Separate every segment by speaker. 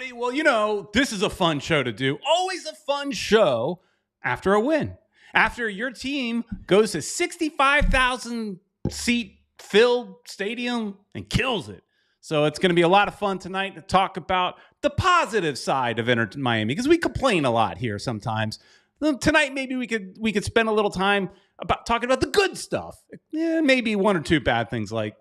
Speaker 1: everybody. Well, this is a fun show to do. Always a fun show after a win. After your team goes to 65,000 seat filled stadium and kills it. So it's going to be a lot of fun tonight to talk about the positive side of Miami, because we complain a lot here sometimes. Tonight, maybe we could spend a little time about talking about the good stuff. Maybe one or two bad things, like,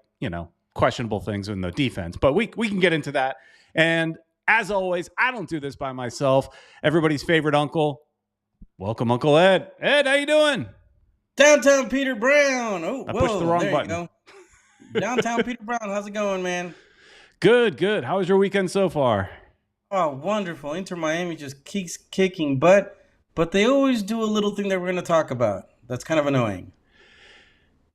Speaker 1: questionable things in the defense. But we can get into that. And as always, I don't do this by myself. Everybody's favorite uncle. Welcome, Uncle Ed. Ed, how you doing?
Speaker 2: Downtown Peter Brown. Oh,
Speaker 1: I pushed the wrong button.
Speaker 2: You go. Downtown Peter Brown. How's it going, man?
Speaker 1: Good. How was your weekend so far?
Speaker 2: Oh, wonderful. Inter Miami just keeps kicking butt. But they always do a little thing that we're going to talk about. That's kind of annoying.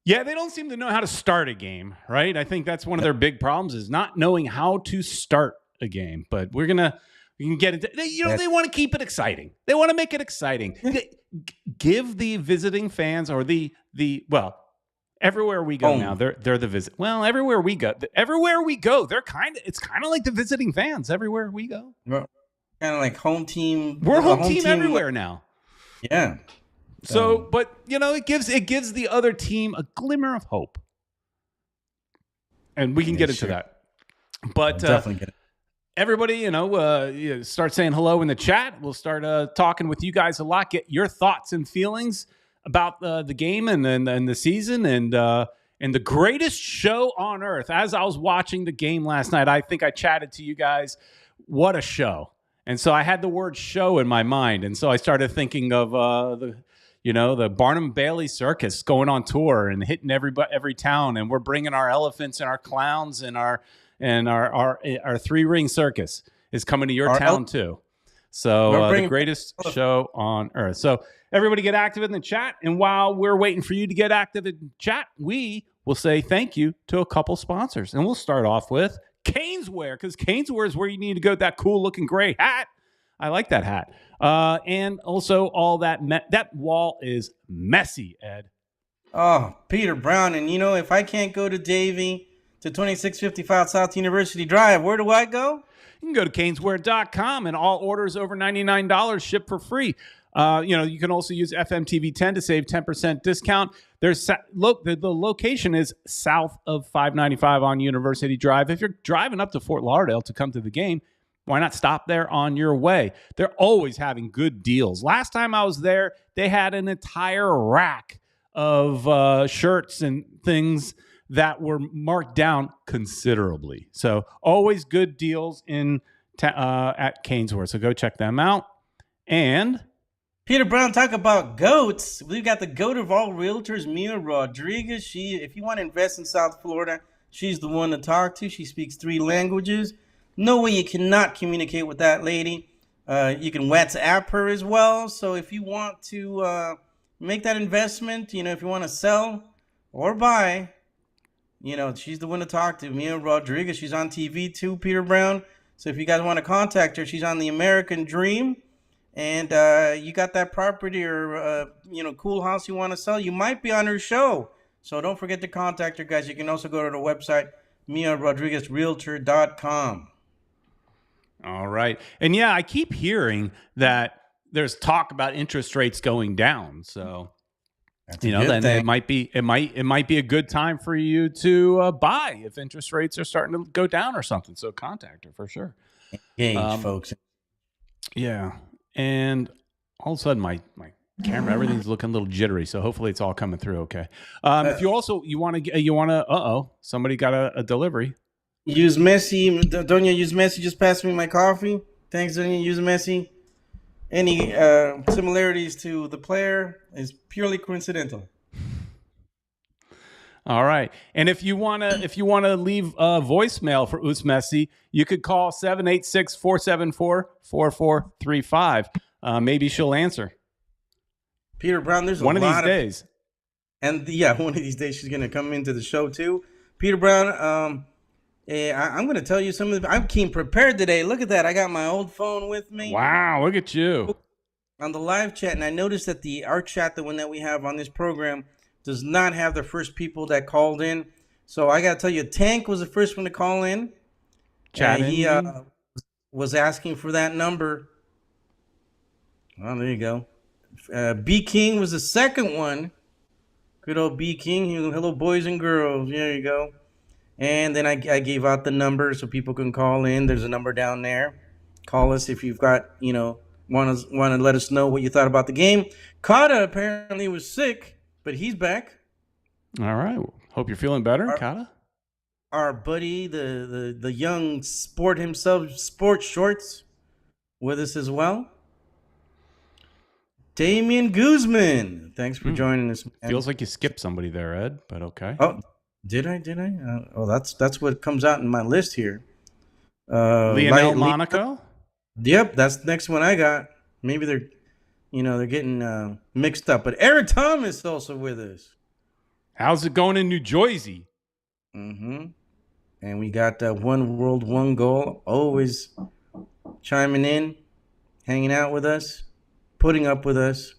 Speaker 1: Yeah, they don't seem to know how to start a game, right? I think that's one of their big problems, is not knowing how to start a game. But we can get into they want to keep it exciting. They want to make it exciting. Give the visiting fans, or everywhere we go now, they're the visit. Well, everywhere we go, it's kind of like the visiting fans everywhere we go.
Speaker 2: Kind of like home team.
Speaker 1: We're home team everywhere now.
Speaker 2: Yeah.
Speaker 1: So, but it gives the other team a glimmer of hope, and we can get into that. But
Speaker 2: definitely get it.
Speaker 1: Everybody, start saying hello in the chat. We'll start talking with you guys a lot. Get your thoughts and feelings about the game and the season and the greatest show on earth. As I was watching the game last night, I think I chatted to you guys. What a show! And so I had the word show in my mind. And so I started thinking of the Barnum Bailey Circus going on tour and hitting every town. And we're bringing our elephants and our clowns and our three-ring circus is coming to your town too. So the greatest show on earth. So everybody get active in the chat. And while we're waiting for you to get active in chat, we will say thank you to a couple sponsors. And we'll start off with Caneswear, because Caneswear is where you need to go. That cool looking gray hat. I like that hat. And also all that wall is messy, Ed.
Speaker 2: Oh, Peter Brown. And if I can't go to Davie to 2655 South University Drive, where do I go?
Speaker 1: You can go to caneswear.com, and all orders over $99 ship for free. You can also use FMTV 10 to save 10% discount. The location is south of 595 on University Drive. If you're driving up to Fort Lauderdale to come to the game, why not stop there on your way? They're always having good deals. Last time I was there, they had an entire rack of shirts and things that were marked down considerably. So always good deals at Caneswear. So go check them out. And
Speaker 2: Peter Brown, talk about goats. We've got the goat of all realtors, Mia Rodrigues. If you want to invest in South Florida, she's the one to talk to. She speaks 3 languages. No way you cannot communicate with that lady. You can WhatsApp her as well. So if you want to make that investment, if you want to sell or buy, she's the one to talk to. Mia Rodrigues. She's on TV too, Peter Brown. So if you guys want to contact her, she's on The American Dream. And you got that property or cool house you want to sell, you might be on her show. So don't forget to contact her, guys. You can also go to the website, MiaRodriguezRealtor.com.
Speaker 1: All right. And yeah, I keep hearing that there's talk about interest rates going down. So then it might be a good time for you to buy if interest rates are starting to go down or something. So contact her for sure.
Speaker 2: Engage, folks.
Speaker 1: Yeah. And all of a sudden, my camera, everything's looking a little jittery. So hopefully, it's all coming through okay. If you want to, somebody got a delivery.
Speaker 2: Use Messi, Doña Use Messi just passed me my coffee. Thanks, Doña Use Messi. Any similarities to the player is purely coincidental.
Speaker 1: All right. And if you wanna leave a voicemail for Us Messi, you could call 786-474-4435. Maybe she'll answer.
Speaker 2: Peter Brown, there's
Speaker 1: one of these days.
Speaker 2: And one of these days she's gonna come into the show too. Peter Brown, I'm gonna tell you something. I came prepared today. Look at that. I got my old phone with me.
Speaker 1: Wow, look at you.
Speaker 2: On the live chat, and I noticed that our chat, the one that we have on this program, does not have the first people that called in. So I got to tell you, Tank was the first one to call in.
Speaker 1: Chatting.
Speaker 2: He was asking for that number. Well, there you go. B King was the second one. Good old B King. Hello, boys and girls. There you go. And then I gave out the number so people can call in. There's a number down there. Call us if you've got, want to let us know what you thought about the game. Kata apparently was sick, but he's back.
Speaker 1: All right. Hope you're feeling better, Kata.
Speaker 2: Our buddy, the young sport himself, Sports Shorts, with us as well. Damian Guzman, thanks for joining us, man.
Speaker 1: Feels like you skipped somebody there, Ed, but okay.
Speaker 2: Oh, did I? That's what comes out in my list here.
Speaker 1: Lionel Monaco?
Speaker 2: Yep, that's the next one I got. Maybe they're getting mixed up. But Eric Thomas is also with us.
Speaker 1: How's it going in New Jersey?
Speaker 2: Mm-hmm. And we got One World, One Goal, always chiming in, hanging out with us, putting up with us.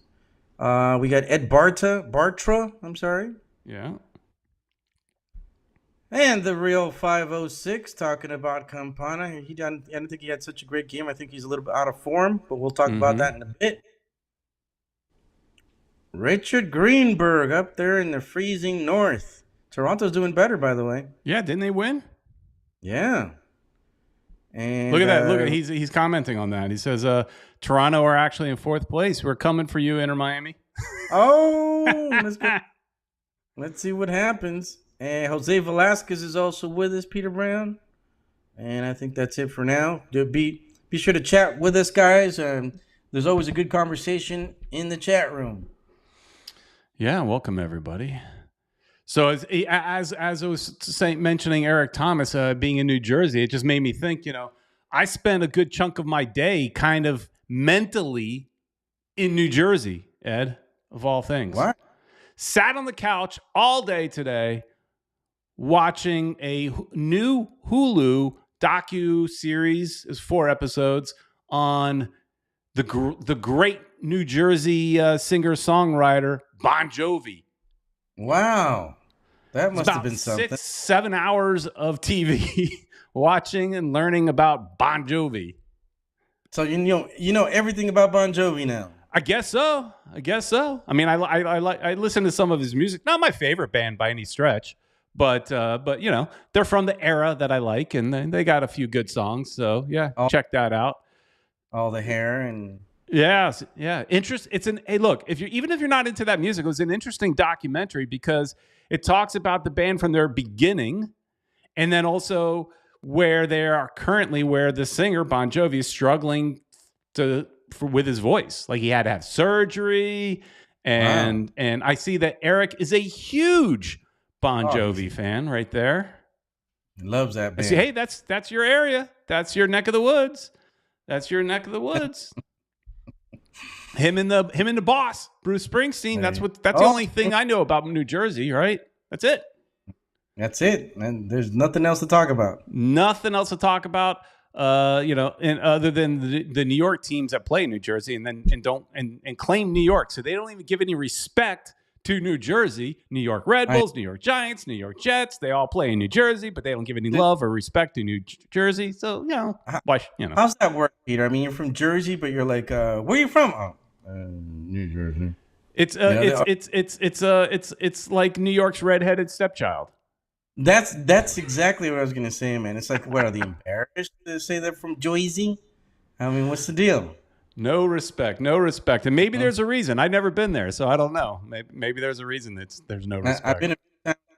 Speaker 2: We got Ed Bartra, I'm sorry.
Speaker 1: Yeah.
Speaker 2: And the real 506 talking about Campana. I don't think he had such a great game. I think he's a little bit out of form, but we'll talk about that in a bit. Richard Greenberg up there in the freezing north. Toronto's doing better, by the way.
Speaker 1: Yeah, didn't they win?
Speaker 2: Yeah. And
Speaker 1: look at that. Look at he's commenting on that. He says, Toronto are actually in fourth place. We're coming for you, Inter Miami.
Speaker 2: Oh, let's go. Let's see what happens. And Jose Velasquez is also with us, Peter Brown. And I think that's it for now. Be sure to chat with us, guys. There's always a good conversation in the chat room.
Speaker 1: Yeah, welcome everybody. So as I was mentioning Eric Thomas being in New Jersey, it just made me think, I spent a good chunk of my day kind of mentally in New Jersey, Ed, of all things.
Speaker 2: What?
Speaker 1: Sat on the couch all day today watching a new Hulu docu-series, is 4 episodes, on the great New Jersey singer-songwriter Bon Jovi.
Speaker 2: Wow. That must have been something.
Speaker 1: 6-7 hours of TV watching and learning about Bon Jovi.
Speaker 2: So you know everything about Bon Jovi now.
Speaker 1: I guess so. I mean, I listen to some of his music. Not my favorite band by any stretch, but they're from the era that I like, and they got a few good songs. So yeah, check that out.
Speaker 2: All the hair and
Speaker 1: yeah. Hey, look, if you're not into that music, it was an interesting documentary because it talks about the band from their beginning, and then also where they are currently, where the singer Bon Jovi is struggling with his voice. Like he had to have surgery, and I see that Eric is a huge Bon Jovi fan right there.
Speaker 2: He loves that band.
Speaker 1: I see, hey, that's your area. That's your neck of the woods. Him and the boss, Bruce Springsteen. That's the only thing I know about New Jersey, right? That's it.
Speaker 2: That's it. And there's nothing else to talk about. And
Speaker 1: other than the New York teams that play in New Jersey and claim New York. So they don't even give any respect to New Jersey. New York Red Bulls, New York Giants, New York Jets, they all play in New Jersey, but they don't give any love or respect to New Jersey. So, how's
Speaker 2: that work, Peter? I mean, you're from Jersey, but you're like, where are you from? Oh, New Jersey.
Speaker 1: It's like New York's redheaded stepchild.
Speaker 2: That's exactly what I was gonna say, man. It's like, what, are they embarrassed to say they're from Jersey? I mean, what's the deal?
Speaker 1: No respect, and maybe there's a reason. I've never been there, so I don't know. Maybe there's a reason there's no respect.
Speaker 2: I've been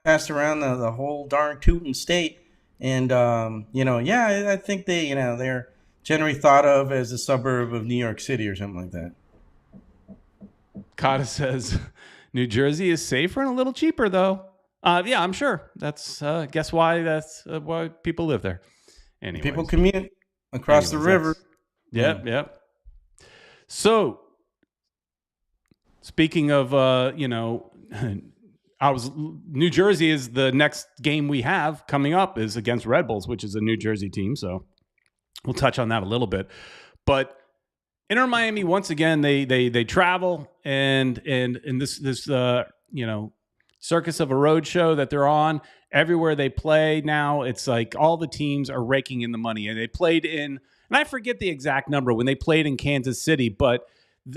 Speaker 2: passed around the whole darn tootin' state, and I think they're generally thought of as a suburb of New York City or something like that.
Speaker 1: Kata says New Jersey is safer and a little cheaper, though. Yeah, I'm sure. That's guess why why people live there. Anyways.
Speaker 2: People commute across the river.
Speaker 1: Yep. So, speaking of, New Jersey is the next game we have coming up is against Red Bulls, which is a New Jersey team. So we'll touch on that a little bit. But Inter Miami, once again, they travel and this circus of a road show that they're on. Everywhere they play now, it's like all the teams are raking in the money. And they played in And I forget the exact number when they played in Kansas City, but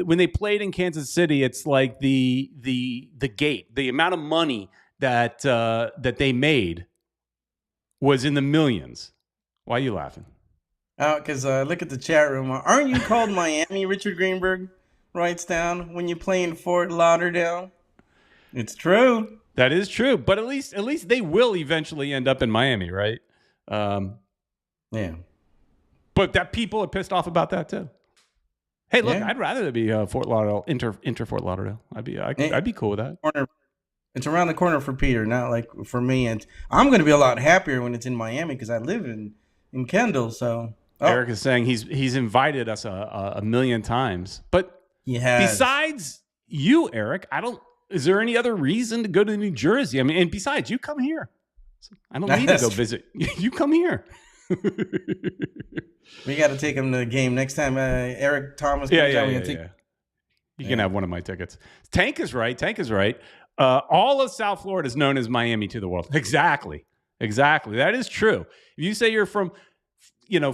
Speaker 1: when they played in Kansas City, it's like the gate, the amount of money that they made was in the millions. Why are you laughing?
Speaker 2: Because look at the chat room. Aren't you called Miami? Richard Greenberg writes down when you play in Fort Lauderdale. It's true.
Speaker 1: That is true, but at least they will eventually end up in Miami, right?
Speaker 2: Yeah.
Speaker 1: But that people are pissed off about that too. Hey, look,
Speaker 2: Yeah.
Speaker 1: I'd rather it be Fort Lauderdale, inter Fort Lauderdale. I'd be cool with that.
Speaker 2: It's around the corner for Peter, not like for me. And I'm going to be a lot happier when it's in Miami because I live in Kendall. So
Speaker 1: Eric is saying he's invited us a million times, but besides you, Eric, is there any other reason to go to New Jersey? I mean, and besides, you come here. I don't need to go visit. You come here.
Speaker 2: We got to take him to the game next time. Eric Thomas comes out.
Speaker 1: You can have one of my tickets. Tank is right. All of South Florida is known as Miami to the world. Exactly. That is true. If you say you're from,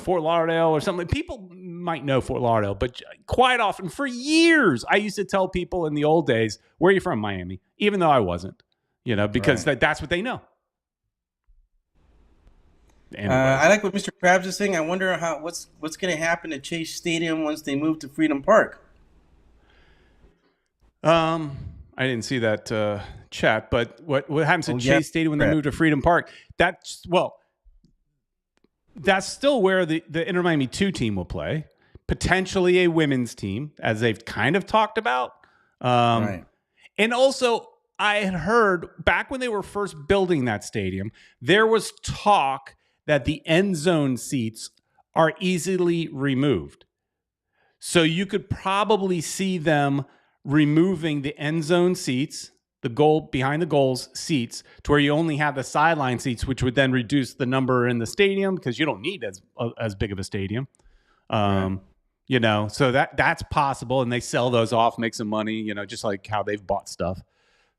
Speaker 1: Fort Lauderdale or something, people might know Fort Lauderdale, but quite often for years, I used to tell people in the old days, where are you from? Miami, even though I wasn't, because that's what they know.
Speaker 2: I like what Mr. Krabs is saying. I wonder what's going to happen at Chase Stadium once they move to Freedom Park.
Speaker 1: I didn't see that chat, but what happens at Chase Stadium when they move to Freedom Park? That's still where the Inter Miami 2 team will play, potentially a women's team, as they've kind of talked about. And also, I had heard back when they were first building that stadium, there was talk that the end zone seats are easily removed. So you could probably see them removing the end zone seats, the goal behind the goals seats, to where you only have the sideline seats, which would then reduce the number in the stadium because you don't need as big of a stadium. So that's possible, and they sell those off, make some money, just like how they've bought stuff.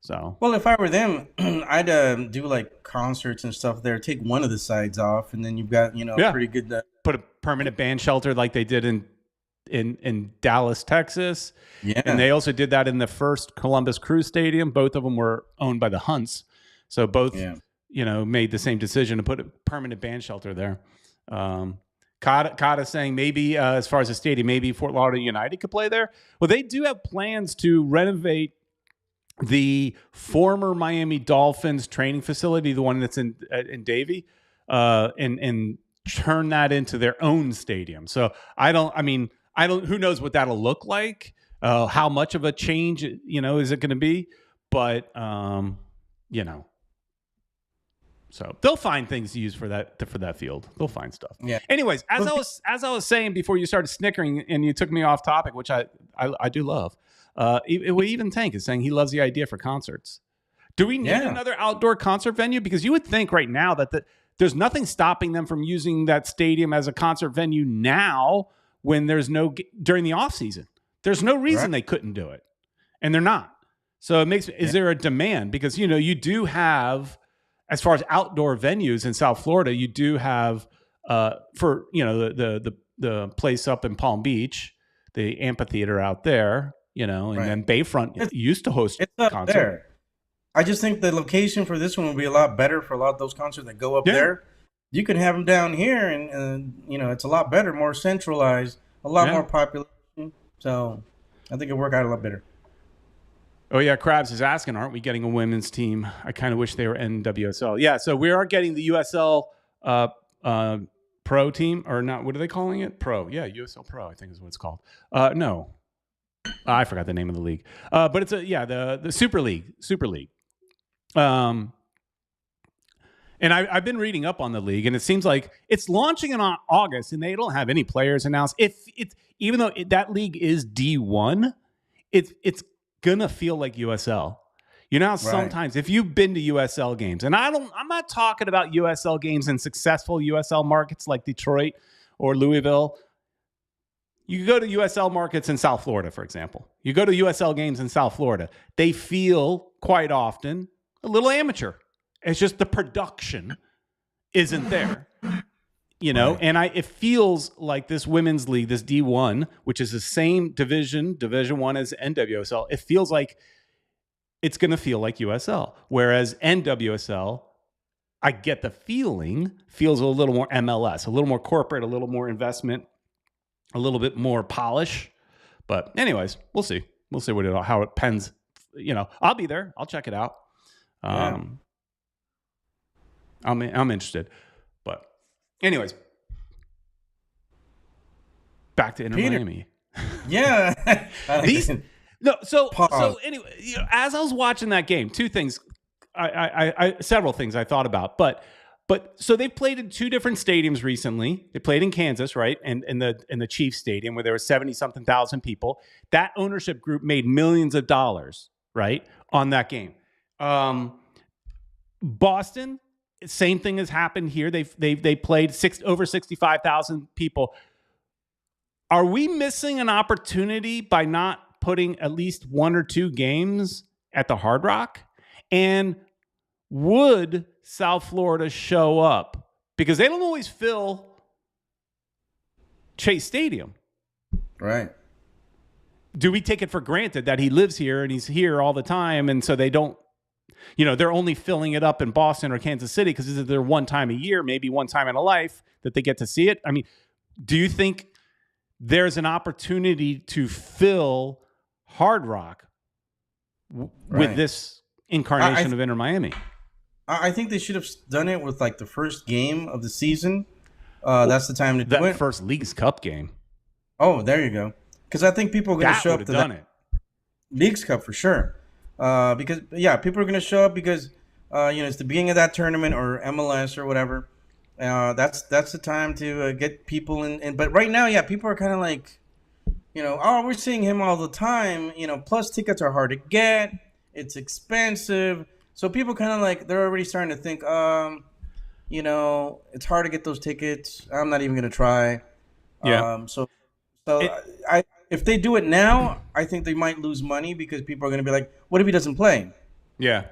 Speaker 1: So, well,
Speaker 2: if I were them, I'd do like concerts and stuff there. Take one of the sides off, and then you've got pretty good.
Speaker 1: Put a permanent band shelter like they did in Dallas, Texas. Yeah, and they also did that in the first Columbus Crew Stadium. Both of them were owned by the Hunts, so both made the same decision to put a permanent band shelter there. Kata saying maybe as far as the stadium, maybe Fort Lauderdale United could play there. Well, they do have plans to renovate the former Miami Dolphins training facility, the one that's in Davie, and turn that into their own stadium. So who knows what that'll look like? How much of a change, is it going to be? But, so they'll find things to use for that field. They'll find stuff. Yeah. Anyways, as I was saying before you started snickering and you took me off topic, which I do love. Even Tank is saying he loves the idea for concerts. Do we need another outdoor concert venue? Because you would think right now that there's nothing stopping them from using that stadium as a concert venue now when there's during the off season. There's no reason they couldn't do it, and they're not. So is there a demand? Because you do have, as far as outdoor venues in South Florida, you do have for the place up in Palm Beach, the amphitheater out there. Then Bayfront used to host concerts there.
Speaker 2: I just think the location for this one will be a lot better for a lot of those concerts that go up there. You can have them down here, and it's a lot better, more centralized, a lot more population. So I think it'll work out a lot better.
Speaker 1: Oh yeah, Krabs is asking, aren't we getting a women's team? I kind of wish they were NWSL. Yeah, so we are getting the USL Pro team, or not? What are they calling it? Pro. Yeah, USL Pro, I think is what it's called. No. I forgot the name of the league, but it's the Super League. And I've been reading up on the league, and it seems like it's launching in August, and they don't have any players announced. Even though that league is D1, it's gonna feel like USL. Sometimes if you've been to USL games, and I'm not talking about USL games in successful USL markets like Detroit or Louisville. You go to USL markets in South Florida, for example. You go to USL games in South Florida. They feel quite often a little amateur. It's just the production isn't there. Right. And it feels like this women's league, this D1, which is the same Division 1 as NWSL, it feels like it's going to feel like USL. Whereas NWSL, I get the feeling, feels a little more MLS, a little more corporate, a little more investment, a little bit more polish. But anyways, we'll see. We'll see how it pens. I'll be there. I'll check it out. I'm interested. But anyways, back to Inter Miami.
Speaker 2: Yeah.
Speaker 1: So anyway, as I was watching that game, two things, several things I thought about, but so they've played in two different stadiums recently. They played in Kansas, right, and in the Chiefs Stadium where there were 70-something thousand people. That ownership group made millions of dollars, right, on that game. Boston, same thing has happened here. They played over 65,000 people. Are we missing an opportunity by not putting at least one or two games at the Hard Rock? And would South Florida show up? Because they don't always fill Chase Stadium.
Speaker 2: Right.
Speaker 1: Do we take it for granted that he lives here and he's here all the time, and so they don't, they're only filling it up in Boston or Kansas City because this is their one time a year, maybe one time in a life that they get to see it? I mean, do you think there's an opportunity to fill Hard Rock with this incarnation of Inter Miami?
Speaker 2: I think they should have done it with like the first game of the season. That's the time to do it.
Speaker 1: That first Leagues Cup game.
Speaker 2: Oh, there you go. Because I think people are going to show up to
Speaker 1: that.
Speaker 2: Leagues Cup for sure. Because people are going to show up because it's the beginning of that tournament or MLS or whatever. That's the time to get people in. But right now, people are kind of like, we're seeing him all the time. Plus tickets are hard to get. It's expensive. So people kind of like, they're already starting to think, it's hard to get those tickets. I'm not even going to try.
Speaker 1: Yeah.
Speaker 2: If they do it now, I think they might lose money because people are going to be like, what if he doesn't play?
Speaker 1: Yeah.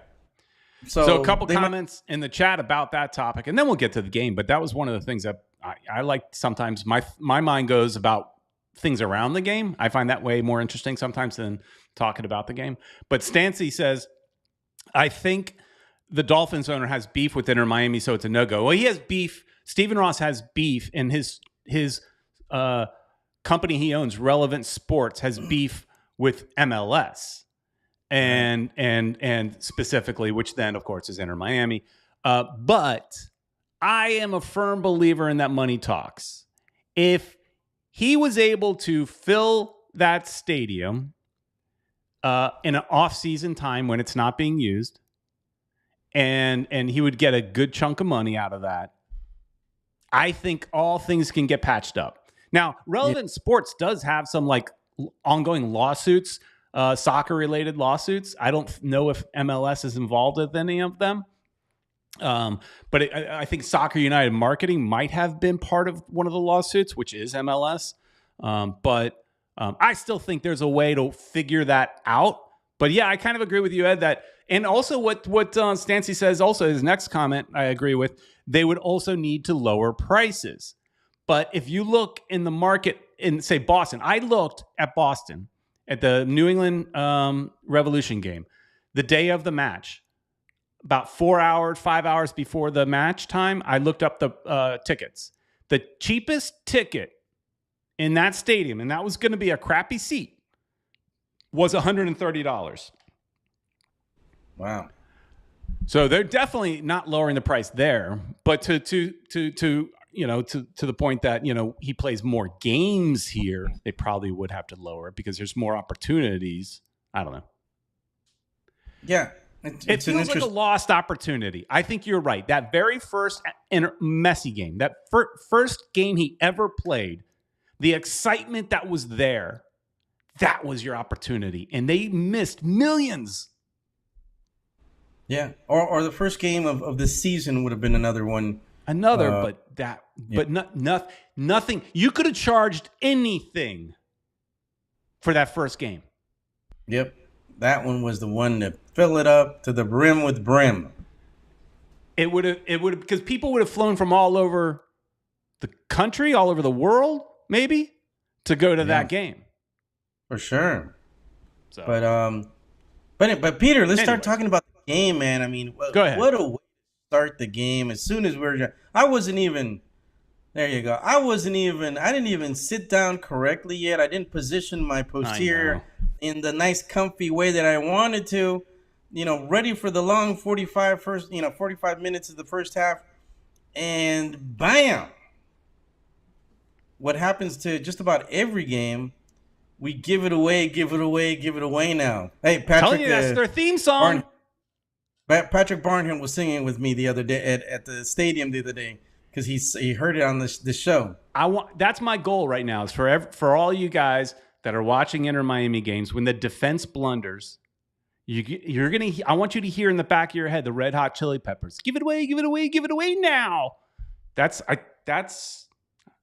Speaker 1: So a couple comments in the chat about that topic, and then we'll get to the game. But that was one of the things that I like sometimes. My mind goes about things around the game. I find that way more interesting sometimes than talking about the game. But Stancy says, I think the Dolphins owner has beef with Inter Miami, so it's a no-go. Well, he has beef. Stephen Ross has beef, and his company he owns, Relevant Sports, has beef with MLS. And specifically, which then, of course, is Inter Miami. But I am a firm believer in that money talks. If he was able to fill that stadium in an off-season time when it's not being used, and he would get a good chunk of money out of that, I think all things can get patched up. Now, Relevant Sports does have some like ongoing lawsuits, soccer-related lawsuits. I don't know if MLS is involved with any of them. But I think Soccer United Marketing might have been part of one of the lawsuits, which is MLS. But I still think there's a way to figure that out. But yeah, I kind of agree with you, Ed, that, and also what Stancy says also, his next comment I agree with, they would also need to lower prices. But if you look in the market in, say, Boston, I looked at Boston at the New England Revolution game, the day of the match, about 5 hours before the match time, I looked up the tickets. The cheapest ticket in that stadium, and that was going to be a crappy seat, was $130.
Speaker 2: Wow.
Speaker 1: So they're definitely not lowering the price there, but to the point that, he plays more games here, they probably would have to lower it because there's more opportunities. I don't know.
Speaker 2: Yeah.
Speaker 1: It feels like a lost opportunity. I think you're right. That very first Messi game, that first game he ever played, the excitement that was there, that was your opportunity. And they missed millions.
Speaker 2: Yeah. Or the first game of the season would have been another one.
Speaker 1: Nothing. You could have charged anything for that first game.
Speaker 2: Yep. That one was the one to fill it up to the brim with brim.
Speaker 1: It would have because people would have flown from all over the country, all over the world, maybe, to go to that game.
Speaker 2: For sure.
Speaker 1: So,
Speaker 2: but Peter, let's start talking about the game, man. I mean,
Speaker 1: go ahead.
Speaker 2: What a way to start the game. As soon as I wasn't even. There you go. I didn't even sit down correctly yet. I didn't position my posterior in the nice, comfy way that I wanted to. Ready for the long 45 minutes of the first half. And bam! What happens to just about every game, we give it away now. Hey, Patrick.
Speaker 1: Telling you, that's their theme song.
Speaker 2: Patrick Barnhill was singing with me the other day at the stadium the other day. Because he heard it on the show.
Speaker 1: That's my goal right now is for all you guys that are watching Inter Miami games, when the defense blunders, I want you to hear in the back of your head the Red Hot Chili Peppers. Give it away now. I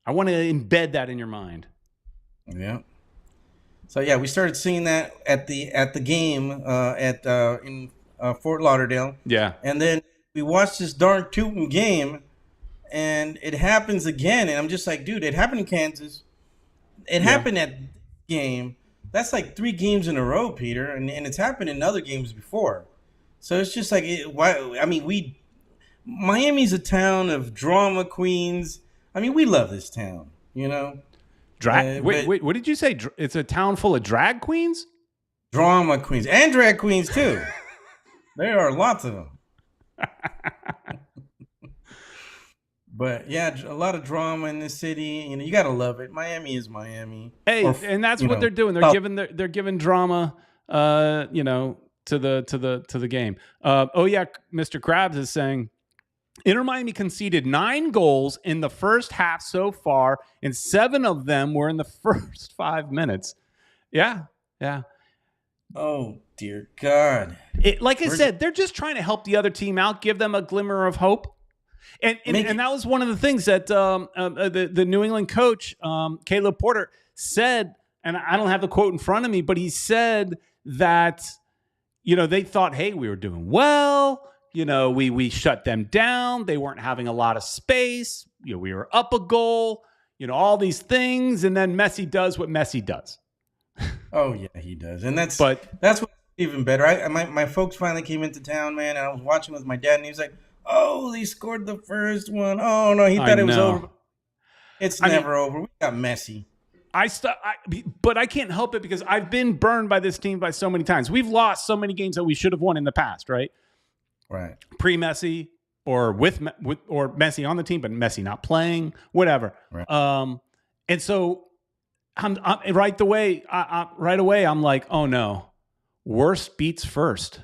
Speaker 1: want to embed that in your mind.
Speaker 2: Yeah. So yeah, we started seeing that at the game in Fort Lauderdale.
Speaker 1: Yeah.
Speaker 2: And then we watched this darn tootin' game. And it happens again, and I'm just like, dude, it happened in Kansas. It happened at the game. That's like 3 games in a row, Peter, and it's happened in other games before. So it's just like, Miami's a town of drama queens. I mean, we love this town,
Speaker 1: Wait, what did you say? It's a town full of drag queens?
Speaker 2: Drama queens and drag queens too. There are lots of them. But yeah, a lot of drama in the city. You gotta love it. Miami is Miami.
Speaker 1: Hey, and that's what they're doing. They're giving drama, to the game. Mr. Krabs is saying Inter Miami conceded 9 goals in the first half so far, and 7 of them were in the first 5 minutes. Yeah.
Speaker 2: Oh dear God!
Speaker 1: Like I said, they're just trying to help the other team out, give them a glimmer of hope. And that was one of the things that the New England coach, Caleb Porter, said, and I don't have the quote in front of me, but he said that, they thought, hey, we were doing well. We shut them down. They weren't having a lot of space. We were up a goal, all these things. And then Messi does what Messi does.
Speaker 2: Oh, yeah, he does. And that's what's even better. My folks finally came into town, man, and I was watching with my dad, and he was like, oh, they scored the first one. Oh, no, he thought it was over. It's never over. We got Messi.
Speaker 1: But I can't help it because I've been burned by this team by so many times. We've lost so many games that we should have won in the past, right?
Speaker 2: Right.
Speaker 1: Pre-Messi or with or Messi on the team, but Messi not playing, whatever.
Speaker 2: Right.
Speaker 1: And so I'm right away, I'm like, oh no, worst beats first,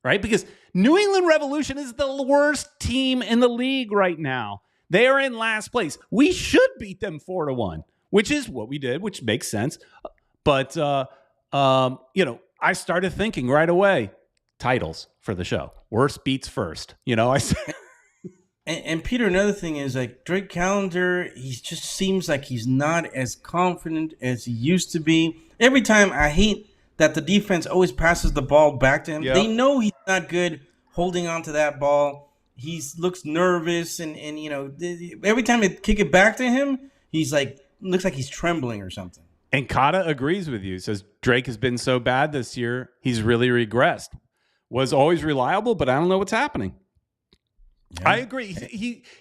Speaker 1: right? Because New England Revolution is the worst team in the league right now. They are in last place. We should beat them 4-1, which is what we did, which makes sense. But, I started thinking right away, titles for the show. Worst beats first. I said.
Speaker 2: And Peter, another thing is like Drake Callender, he just seems like he's not as confident as he used to be. Every time I hate that the defense always passes the ball back to him. Yep. They know he's not good holding on to that ball. He looks nervous, and every time they kick it back to him, he's like looks like he's trembling or something.
Speaker 1: And Kata agrees with you. Says Drake has been so bad this year, he's really regressed. Was always reliable, but I don't know what's happening. Yeah. I agree.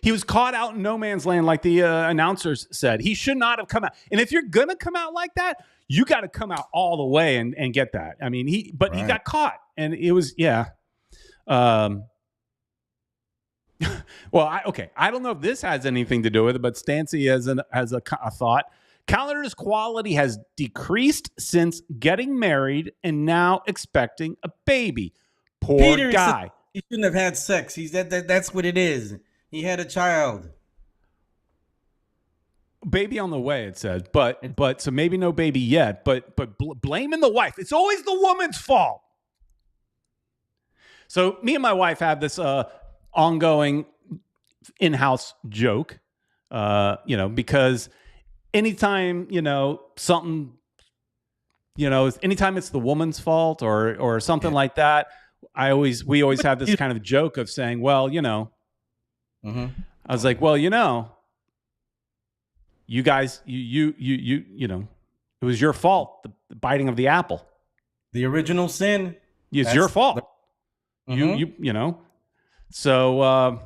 Speaker 1: He was caught out in no man's land, like the announcers said. He should not have come out. And if you're gonna come out like that, you got to come out all the way and get that. I mean, he got caught, and it was Well, I don't know if this has anything to do with it, but Stancy has a thought. Callender's quality has decreased since getting married and now expecting a baby. Poor Peter, guy.
Speaker 2: He shouldn't have had sex. That's what it is. He had a child.
Speaker 1: Baby on the way, it says, but so maybe no baby yet. But blaming the wife. It's always the woman's fault. So me and my wife have this ongoing in-house joke, because anytime something, anytime it's the woman's fault or something like that, we always have this kind of joke of saying, well,
Speaker 2: mm-hmm.
Speaker 1: I was like, well, you guys, you know, it was your fault. The biting of the apple.
Speaker 2: The original sin.
Speaker 1: It's your fault. You know. So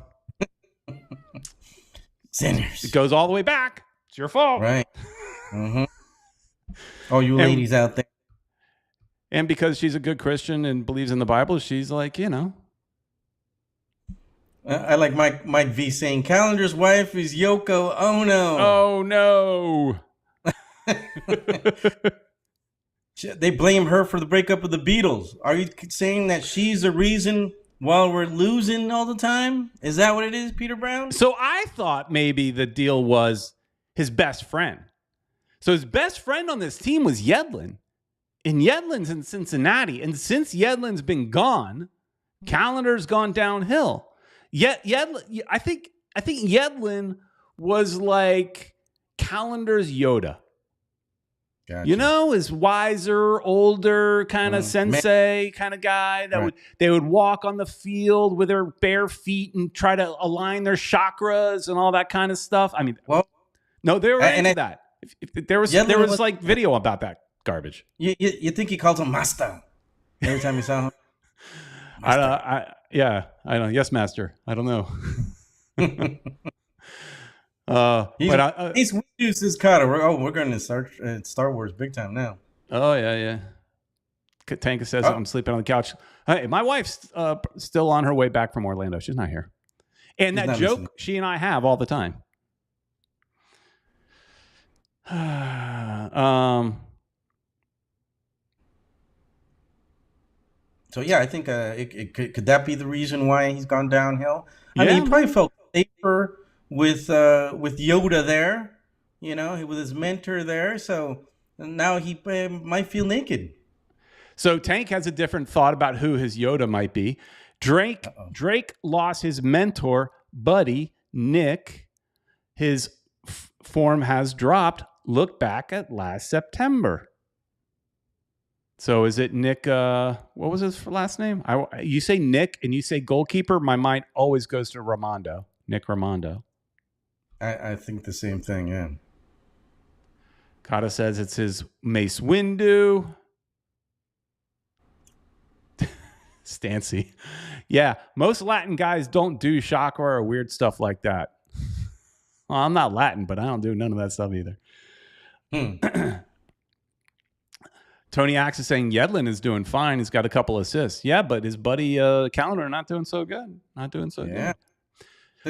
Speaker 2: sinners.
Speaker 1: It goes all the way back. It's your fault.
Speaker 2: Right. Oh, you ladies out there.
Speaker 1: And because she's a good Christian and believes in the Bible, she's like, you know.
Speaker 2: I like Mike V saying, Calendar's wife is Yoko Ono.
Speaker 1: Oh, no.
Speaker 2: They blame her for the breakup of the Beatles. Are you saying that she's the reason while we're losing all the time? Is that what it is, Peter Brown?
Speaker 1: So I thought maybe the deal was his best friend. So his best friend on this team was Yedlin. And Yedlin's in Cincinnati. And since Yedlin's been gone, Calendar's gone downhill. Yedlin, I think Yedlin was like Calendar's Yoda.
Speaker 2: Gotcha.
Speaker 1: You know, is wiser, older, kind of sensei kind of guy that they would walk on the field with their bare feet and try to align their chakras and all that kind of stuff. I mean, no, they were into that. If there was like video about that garbage.
Speaker 2: You think he calls him Master every time you saw him?
Speaker 1: I don't know. Yes, Master. I don't know.
Speaker 2: He's used his Carter. We're going to start Star Wars big time now.
Speaker 1: Oh yeah. Tanka says I'm sleeping on the couch. Hey, my wife's still on her way back from Orlando. She's not here. And that joke she and I have all the time.
Speaker 2: So yeah, I think could that be the reason why he's gone downhill? I mean, he probably felt safer with Yoda there, you know, with his mentor there. So now he might feel naked.
Speaker 1: So Tank has a different thought about who his Yoda might be. Drake lost his mentor, buddy, Nick. His form has dropped. Look back at last September. So is it Nick? What was his last name? You say Nick and you say goalkeeper. My mind always goes to Ramondo. Nick Ramondo.
Speaker 2: I think the same thing, yeah.
Speaker 1: Kata says it's his Mace Windu. Stancy. Yeah, most Latin guys don't do chakra or weird stuff like that. Well, I'm not Latin, but I don't do none of that stuff either. Tony Axe is saying Yedlin is doing fine. He's got a couple assists. Yeah, but his buddy Calendar not doing so good. Not doing so good.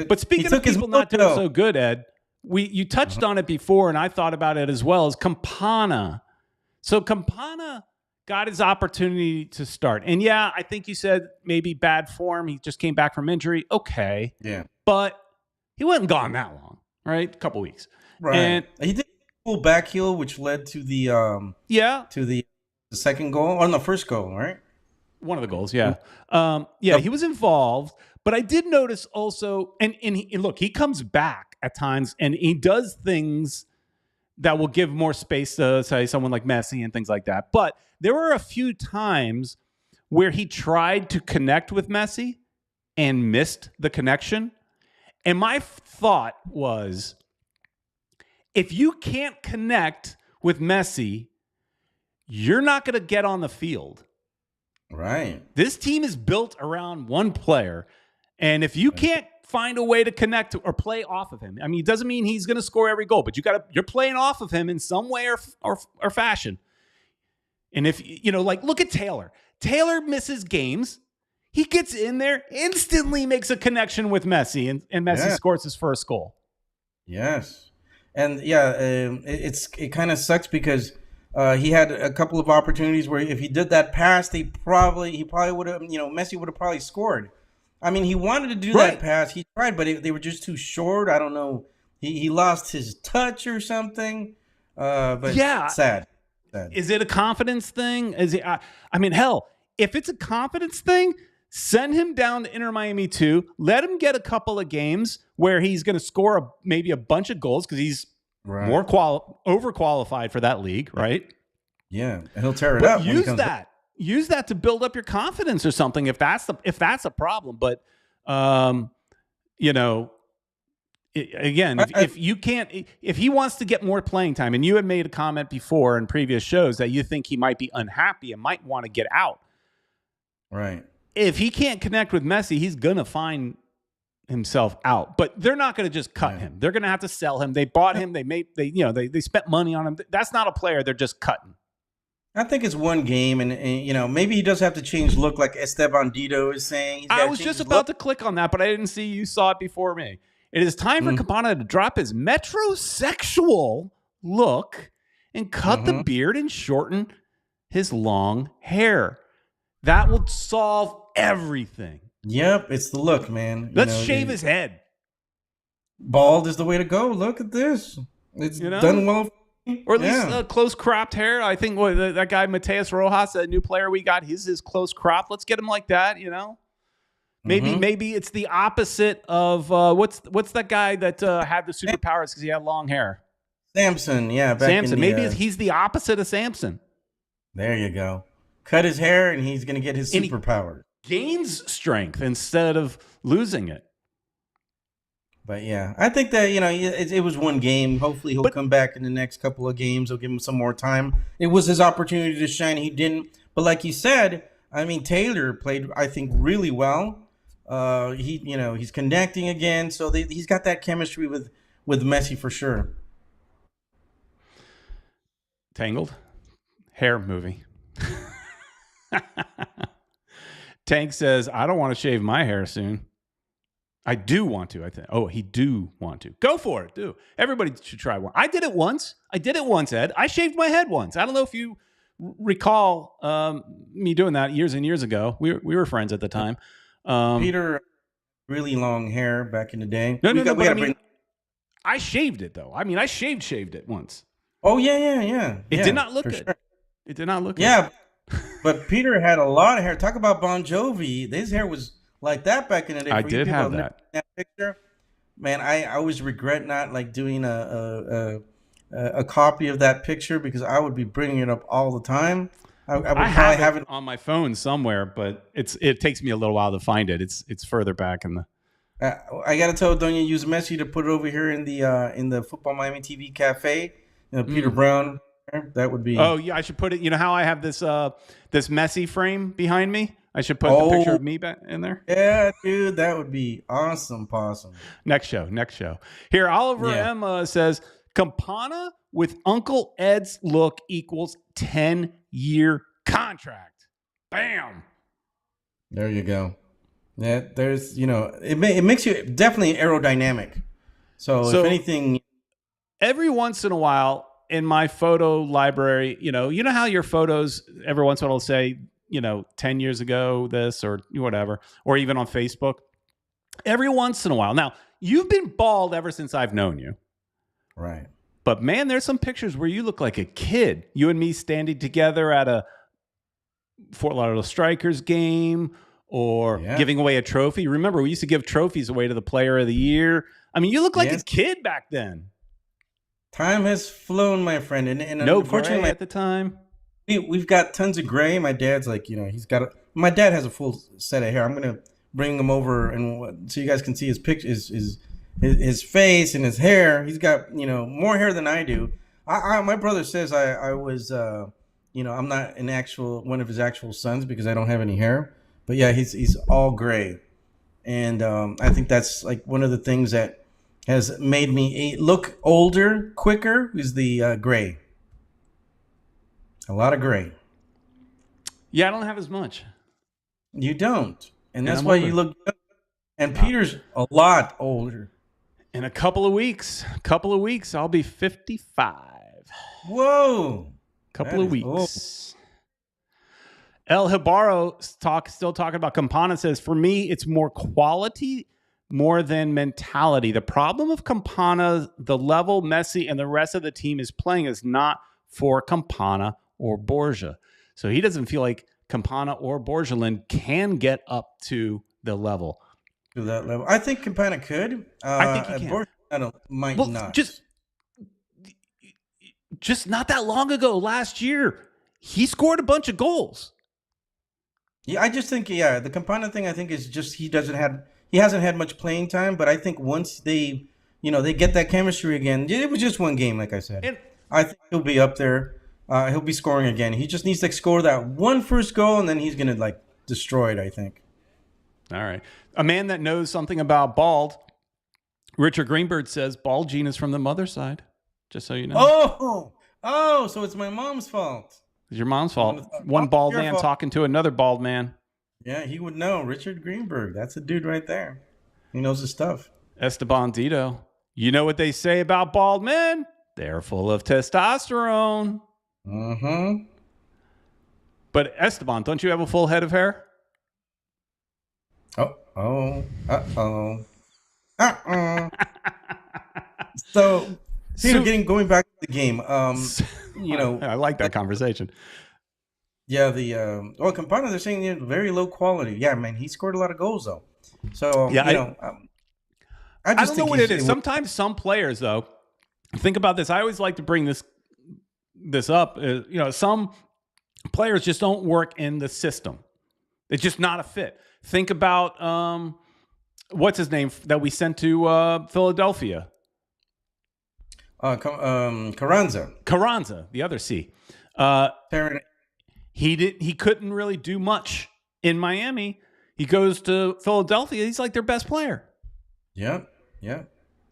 Speaker 1: But speaking of people not doing so good, Ed, you touched on it before, and I thought about it as well, is Campana. So Campana got his opportunity to start. And yeah, I think you said maybe bad form. He just came back from injury. Okay.
Speaker 2: Yeah.
Speaker 1: But he wasn't gone that long, right? A couple weeks.
Speaker 2: Right. And he did pull back heel, which led to the to the second goal, or the first goal, right?
Speaker 1: One of the goals, yeah. He was involved. But I did notice also, and look, he comes back at times and he does things that will give more space to, say, someone like Messi and things like that. But there were a few times where he tried to connect with Messi and missed the connection. And my thought was, if you can't connect with Messi, you're not going to get on the field.
Speaker 2: Right.
Speaker 1: This team is built around one player. And if you can't find a way to connect or play off of him, I mean, it doesn't mean he's going to score every goal, but you're playing off of him in some way or fashion. And if, like, look at Taylor. Taylor misses games. He gets in there, instantly makes a connection with Messi, and Messi scores his first goal.
Speaker 2: Yes. And it kind of sucks because he had a couple of opportunities where if he did that pass, he probably would have, Messi would have probably scored. I mean, he wanted to do that pass. He tried, but they were just too short. I don't know. He lost his touch or something. But sad.
Speaker 1: Is it a confidence thing? Hell, if it's a confidence thing, send him down to Inter Miami 2. Let him get a couple of games where he's going to score maybe a bunch of goals because he's more overqualified for that league, right?
Speaker 2: Yeah, and he'll tear it up.
Speaker 1: Use that to build up your confidence or something if that's a problem. But Again, if you can't, if he wants to get more playing time, and you had made a comment before in previous shows that you think he might be unhappy and might want to get out.
Speaker 2: Right.
Speaker 1: If he can't connect with Messi, he's going to find himself out. But they're not going to just cut him. They're going to have to sell him. They bought him. They spent money on him. That's not a player they're just cutting.
Speaker 2: I think it's one game, and maybe he does have to change look, like Esteban Dito is saying.
Speaker 1: I was just about to click on that, but I didn't see you saw it before me. It is time for Campana to drop his metrosexual look and cut the beard and shorten his long hair. That will solve everything.
Speaker 2: Yep, it's the look, man.
Speaker 1: Let's shave his head.
Speaker 2: Bald is the way to go. Look at this. It's done well.
Speaker 1: Or at least close cropped hair. I think that guy Mateus Rojas, a new player we got, his is close cropped. Let's get him like that. Maybe it's the opposite of what's that guy that had the superpowers because he had long hair?
Speaker 2: Samson,
Speaker 1: Samson. Maybe he's the opposite of Samson.
Speaker 2: There you go. Cut his hair and he's gonna get his superpowers.
Speaker 1: Gains strength instead of losing it.
Speaker 2: But yeah, I think that it was one game. Hopefully he'll come back in the next couple of games. They'll give him some more time. It was his opportunity to shine. He didn't. But like you said, I mean, Taylor played, I think, really well. He's connecting again, so he's got that chemistry with Messi for sure.
Speaker 1: Tangled hair movie. Tank says, I don't want to shave my hair soon. I do want to, I think. Oh, he do want to. Go for it, do. Everybody should try one. I did it once, Ed. I shaved my head once. I don't know if you recall me doing that years and years ago. We were friends at the time.
Speaker 2: Peter, really long hair back in the day.
Speaker 1: No, I shaved it, though. I mean, I shaved it once.
Speaker 2: Oh, yeah.
Speaker 1: It did not look good. Sure. It did not look good.
Speaker 2: Yeah, but Peter had a lot of hair. Talk about Bon Jovi. His hair was like that back in the day.
Speaker 1: I did have that
Speaker 2: picture. Man, I always regret not like doing a copy of that picture because I would be bringing it up all the time. I would probably have it
Speaker 1: on my phone somewhere, but it takes me a little while to find it. It's further back in the.
Speaker 2: I gotta tell Donya use Messi to put it over here in the Futbol Miami TV cafe. Peter Brown. That would be.
Speaker 1: Oh yeah, I should put it. You know how I have this Messi frame behind me? I should put the picture of me back in there.
Speaker 2: Yeah, dude, that would be awesome.
Speaker 1: Next show. Here, Oliver M says Campana with Uncle Ed's look equals 10-year contract. Bam.
Speaker 2: There you go. Yeah, there's it makes you definitely aerodynamic. So if anything,
Speaker 1: every once in a while in my photo library, you know how your photos every once in a while will say, 10 years ago, this or whatever, or even on Facebook. Every once in a while. Now, you've been bald ever since I've known you.
Speaker 2: Right.
Speaker 1: But man, there's some pictures where you look like a kid. You and me standing together at a Fort Lauderdale Strikers game or giving away a trophy. Remember, we used to give trophies away to the player of the year. I mean, you look like a kid back then.
Speaker 2: Time has flown, my friend. And
Speaker 1: no unfortunately, gray at the time.
Speaker 2: We've got tons of gray. My dad's like, my dad has a full set of hair. I'm going to bring him over and so you guys can see his pictures, his face and his hair. He's got, more hair than I do. My brother says I was, I'm not one of his actual sons because I don't have any hair. But yeah, he's all gray. And I think that's like one of the things that has made me look older quicker is the gray. A lot of gray.
Speaker 1: Yeah, I don't have as much.
Speaker 2: You don't. And that's why you look good. And Peter's a lot older.
Speaker 1: In a couple of weeks, I'll be 55.
Speaker 2: Whoa.
Speaker 1: Couple of weeks. Old. El Hibaro still talking about Campana says, for me, it's more quality more than mentality. The problem of Campana, the level Messi and the rest of the team is playing is not for Campana or Borja. So he doesn't feel like Campana or Borgelin can get up to the level.
Speaker 2: To that level. I think Campana could.
Speaker 1: I think he can.
Speaker 2: Borgelin might not.
Speaker 1: Just not that long ago, last year, he scored a bunch of goals.
Speaker 2: Yeah, I just think, the Campana thing, I think, is just he hasn't had much playing time, but I think once they they get that chemistry again. It was just one game, like I said.
Speaker 1: And
Speaker 2: I think he'll be up there. He'll be scoring again. He just needs to score that one first goal, and then he's gonna like destroy it, I think.
Speaker 1: all right, a man that knows something about bald, Richard Greenberg says bald gene is from the mother's side. Just so you know.
Speaker 2: Oh, so it's my mom's fault.
Speaker 1: It's your mom's fault. One bald man talking to another bald man.
Speaker 2: Yeah, he would know. Richard Greenberg. That's a dude right there. He knows his stuff.
Speaker 1: Esteban Dito. You know what they say about bald men? They're full of testosterone.
Speaker 2: Mm-hmm.
Speaker 1: But Esteban, don't you have a full head of hair?
Speaker 2: Uh-oh. So, Peter, going back to the game,
Speaker 1: I like that conversation.
Speaker 2: Yeah, Campana, they're saying very low quality. Yeah, man, he scored a lot of goals though. So
Speaker 1: yeah,
Speaker 2: I
Speaker 1: don't know what it is. Sometimes some players, though, think about this. I always like to bring this up. Some players just don't work in the system. It's just not a fit. Think about what's his name that we sent to Philadelphia. Carranza, the other C. He couldn't really do much in Miami. He goes to Philadelphia. He's like their best player.
Speaker 2: Yeah.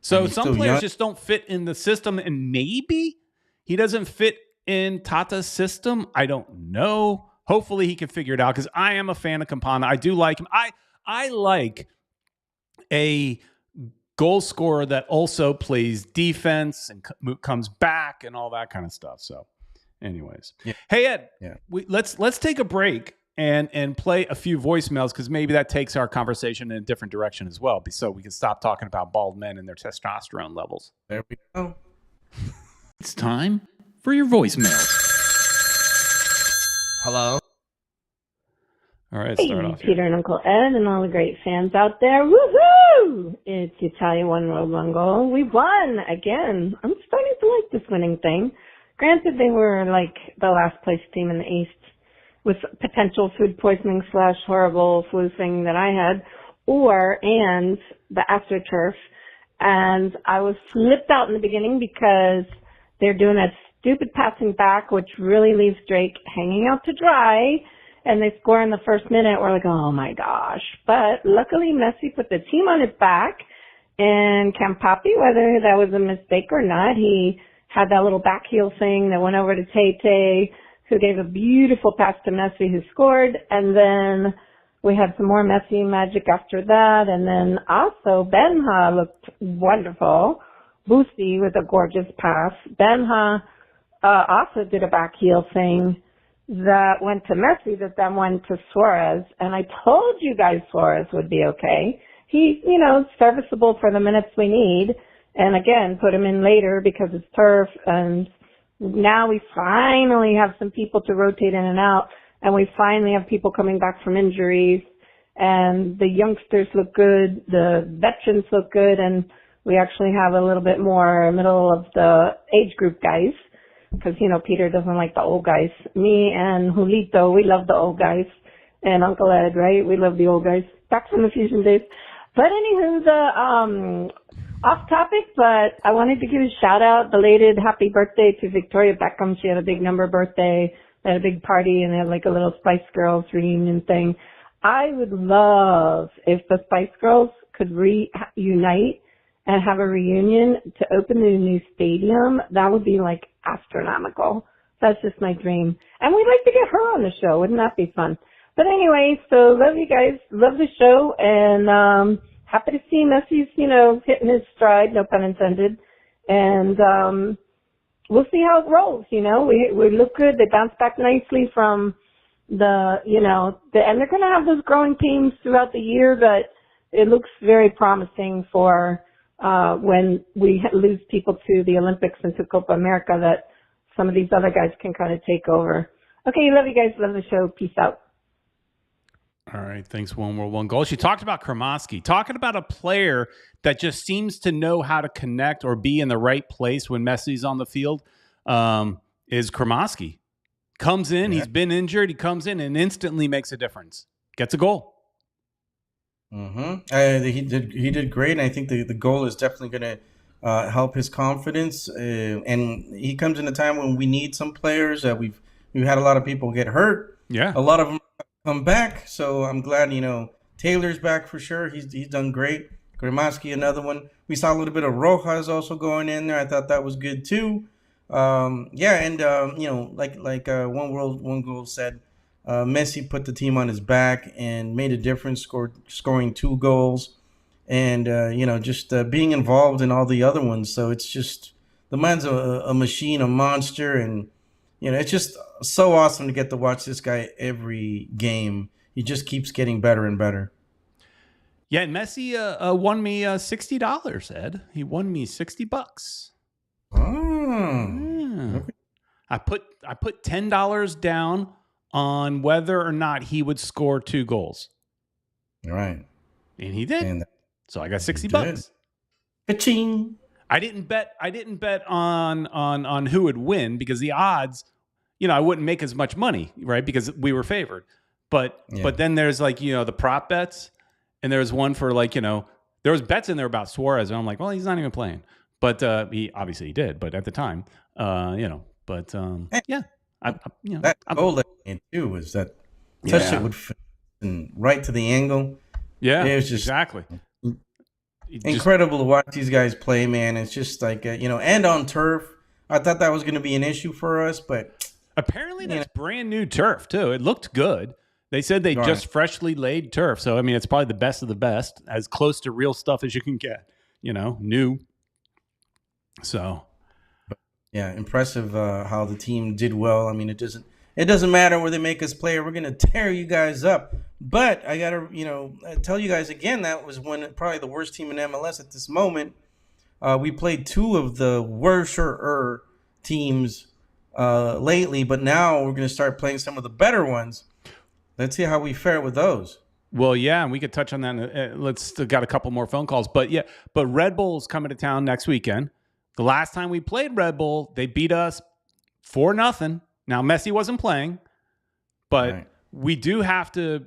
Speaker 1: So some players just don't fit in the system, and maybe he doesn't fit in Tata's system. I don't know. Hopefully he can figure it out because I am a fan of Campana. I do like him. I like a goal scorer that also plays defense and comes back and all that kind of stuff. So anyways, Hey Ed, let's take a break and play a few voicemails because maybe that takes our conversation in a different direction as well, so we can stop talking about bald men and their testosterone levels.
Speaker 2: There we go.
Speaker 1: It's time for your voicemails.
Speaker 3: Hello.
Speaker 1: All right, start off.
Speaker 4: Peter and Uncle Ed and all the great fans out there. Woohoo! It's Italia One World One Goal. We won again. I'm starting to like this winning thing. Granted, they were like the last place team in the East with potential food poisoning / horrible flu thing that I had, and the AstroTurf. And I was flipped out in the beginning because they're doing that stupid passing back, which really leaves Drake hanging out to dry. And they score in the first minute. We're like, oh my gosh. But luckily Messi put the team on his back, and Campapi, whether that was a mistake or not, he had that little back heel thing that went over to Tete, who gave a beautiful pass to Messi, who scored. And then we had some more Messi magic after that. And then also Benha looked wonderful. Boosie with a gorgeous pass. Benha also did a back heel thing that went to Messi, that then went to Suarez. And I told you guys Suarez would be okay. He's, serviceable for the minutes we need. And again, put him in later because it's turf. And now we finally have some people to rotate in and out. And we finally have people coming back from injuries. And the youngsters look good. The veterans look good. And we actually have a little bit more middle of the age group guys. Because, Peter doesn't like the old guys. Me and Julito, we love the old guys. And Uncle Ed, right? We love the old guys. Back from the Fusion days. But anywho, off topic, but I wanted to give a shout out, belated happy birthday to Victoria Beckham. She had a big number birthday. They had a big party and they had like a little Spice Girls reunion thing. I would love if the Spice Girls could reunite and have a reunion to open the new stadium. That would be like astronomical. That's just my dream. And we'd like to get her on the show. Wouldn't that be fun? But anyway, so love you guys. Love the show. And happy to see Messi's, hitting his stride, no pun intended. And we'll see how it rolls, We look good. They bounce back nicely from and they're going to have those growing pains throughout the year, but it looks very promising for when we lose people to the Olympics and to Copa America, that some of these other guys can kind of take over. Okay, love you guys. Love the show. Peace out.
Speaker 1: All right. Thanks, One World, One Goal. She talked about Kremovsky, talking about a player that just seems to know how to connect or be in the right place when Messi's on the field, is Kremovsky. Comes in, he's been injured, he comes in and instantly makes a difference. Gets a goal.
Speaker 2: Mm-hmm. He did great, and I think the goal is definitely going to help his confidence. And he comes in a time when we need some players. We've had a lot of people get hurt.
Speaker 1: Yeah.
Speaker 2: A lot of them come back. So I'm glad, Taylor's back for sure. He's done great. Grimaski, another one. We saw a little bit of Rojas also going in there. I thought that was good too. Like one goal said, Messi put the team on his back and made a difference, scoring 2 goals, and just being involved in all the other ones. So it's just the man's a machine, a monster, and it's just so awesome to get to watch this guy every game. He just keeps getting better and better.
Speaker 1: Yeah, and Messi won me $60, Ed. He won me $60.
Speaker 2: Oh.
Speaker 1: Yeah. I put $10 down on whether or not he would score 2 goals.
Speaker 2: Right.
Speaker 1: And he did.
Speaker 2: And
Speaker 1: so I got $60.
Speaker 2: Ka-ching.
Speaker 1: I didn't bet on who would win because the odds, I wouldn't make as much money, right? Because we were favored. But then there's the prop bets, and there's one for there was bets in there about Suarez, and I'm like, well, he's not even playing. But he obviously did. But at the time, yeah.
Speaker 2: That goal that he made too was that touch it would fit right to the angle.
Speaker 1: Yeah,
Speaker 2: it was just
Speaker 1: exactly
Speaker 2: incredible to watch these guys play, man. It's just like and on turf. I thought that was going to be an issue for us, but
Speaker 1: apparently that's brand new turf too. It looked good. They said they just freshly laid turf, so I mean it's probably the best of the best, as close to real stuff as you can get. New. So,
Speaker 2: yeah, impressive how the team did well. I mean, it doesn't matter where they make us play. We're gonna tear you guys up. But I gotta tell you guys again, that was probably the worst team in MLS at this moment. We played 2 of the worser teams lately, but now we're gonna start playing some of the better ones. Let's see how we fare with those.
Speaker 1: Well, yeah, and we could touch on that. Let's got a couple more phone calls, but Red Bull's coming to town next weekend. The last time we played Red Bull, they beat us 4-0. Now Messi wasn't playing, but we do have to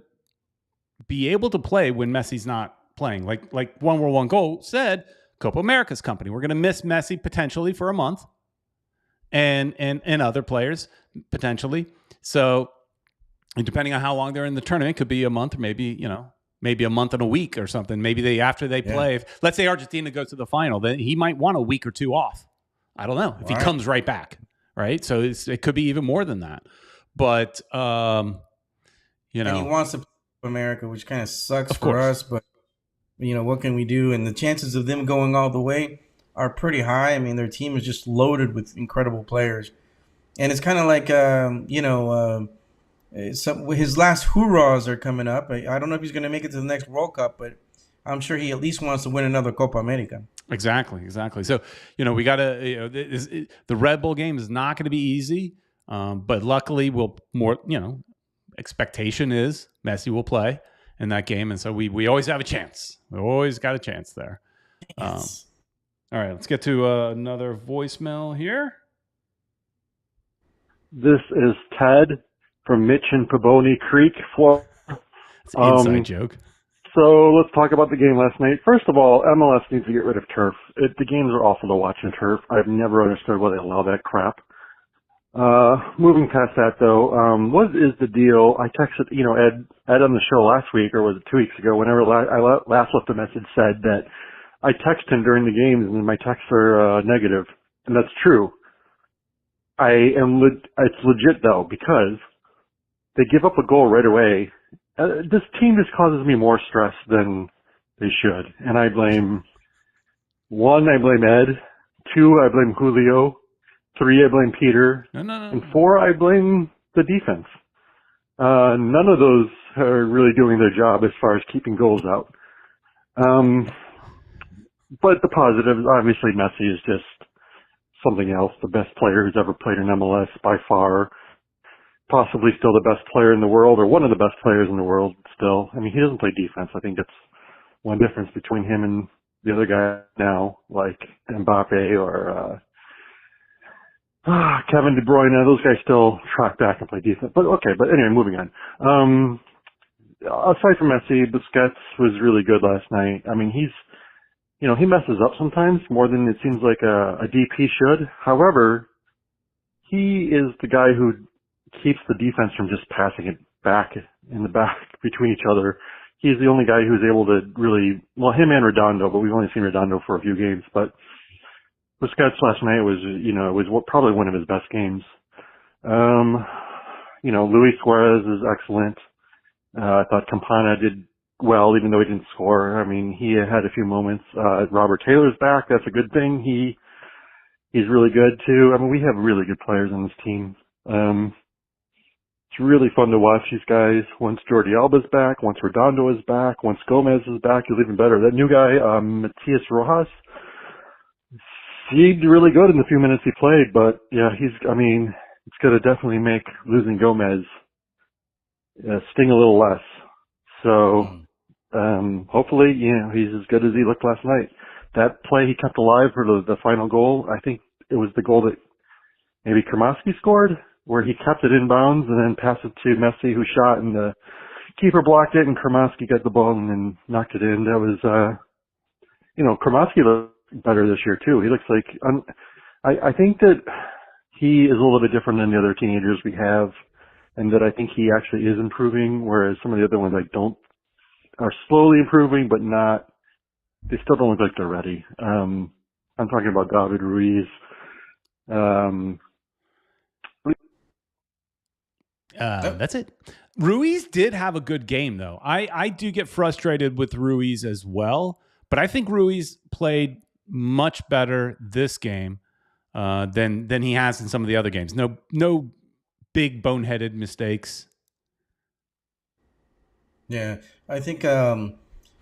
Speaker 1: be able to play when Messi's not playing. Like One World One Goal said, Copa America's company. We're going to miss Messi potentially for a month, and other players potentially. So, depending on how long they're in the tournament, could be a month, or maybe a month and a week or something. Maybe after they play, let's say Argentina goes to the final, then he might want a week or 2 off. I don't know if he comes right back, right? So it could be even more than that. But
Speaker 2: and he wants to play America, which kind of sucks for us. But what can we do? And the chances of them going all the way are pretty high. I mean, their team is just loaded with incredible players, and it's kind of like his last hurrahs are coming up. I don't know if he's going to make it to the next World Cup, but I'm sure he at least wants to win another Copa America.
Speaker 1: Exactly. So, we got to, the Red Bull game is not going to be easy. But luckily expectation is Messi will play in that game. And so we always have a chance. We always got a chance there.
Speaker 2: Yes.
Speaker 1: All right, let's get to another voicemail here.
Speaker 3: This is Ted from Mitch and Paboney Creek, Florida.
Speaker 1: It's an inside joke.
Speaker 3: So let's talk about the game last night. First of all, MLS needs to get rid of turf. The games are awful to watch in turf. I've never understood why they allow that crap. Moving past that though, what is the deal? I texted, Ed on the show last week, or was it 2 weeks ago, whenever I last left a message, said that I text him during the games and my texts are negative. And that's true. It's legit though, because they give up a goal right away. This team just causes me more stress than they should. And I blame Ed. 2, I blame Julio. 3, I blame Peter.
Speaker 1: No.
Speaker 3: And 4, I blame the defense. None of those are really doing their job as far as keeping goals out. But the positives, obviously Messi is just something else. The best player who's ever played in MLS by far. Possibly still the best player in the world, or one of the best players in the world still. I mean, he doesn't play defense. I think that's one difference between him and the other guy now, like Mbappe or Kevin De Bruyne. Those guys still track back and play defense. But anyway, moving on. Aside from Messi, Busquets was really good last night. I mean, he messes up sometimes more than it seems like a DP should. However, he is the guy who keeps the defense from just passing it back in the back between each other. He's the only guy who's able to really, well, him and Redondo, but we've only seen Redondo for a few games. But Busquets last night was, probably one of his best games. Luis Suarez is excellent. I thought Campana did well, even though he didn't score. I mean, he had a few moments. Robert Taylor's back. That's a good thing. He's really good too. I mean, we have really good players on this team. It's really fun to watch these guys. Once Jordi Alba's back, once Redondo is back, once Gomez is back, he's even better. That new guy, Matias Rojas, seemed really good in the few minutes he played, but yeah, it's going to definitely make losing Gomez sting a little less. So, hopefully, he's as good as he looked last night. That play he kept alive for the final goal, I think it was the goal that maybe Kremovsky scored, where he kept it in bounds and then passed it to Messi, who shot, and the keeper blocked it, and Kremovsky got the ball and then knocked it in. That was, Kremovsky looks better this year too. He looks like, I think that he is a little bit different than the other teenagers we have, and that I think he actually is improving, whereas some of the other ones are slowly improving, but they still don't look like they're ready. I'm talking about David Ruiz.
Speaker 1: That's it. Ruiz did have a good game, though. I do get frustrated with Ruiz as well, but I think Ruiz played much better this game than he has in some of the other games. No big boneheaded mistakes.
Speaker 2: Yeah, I think for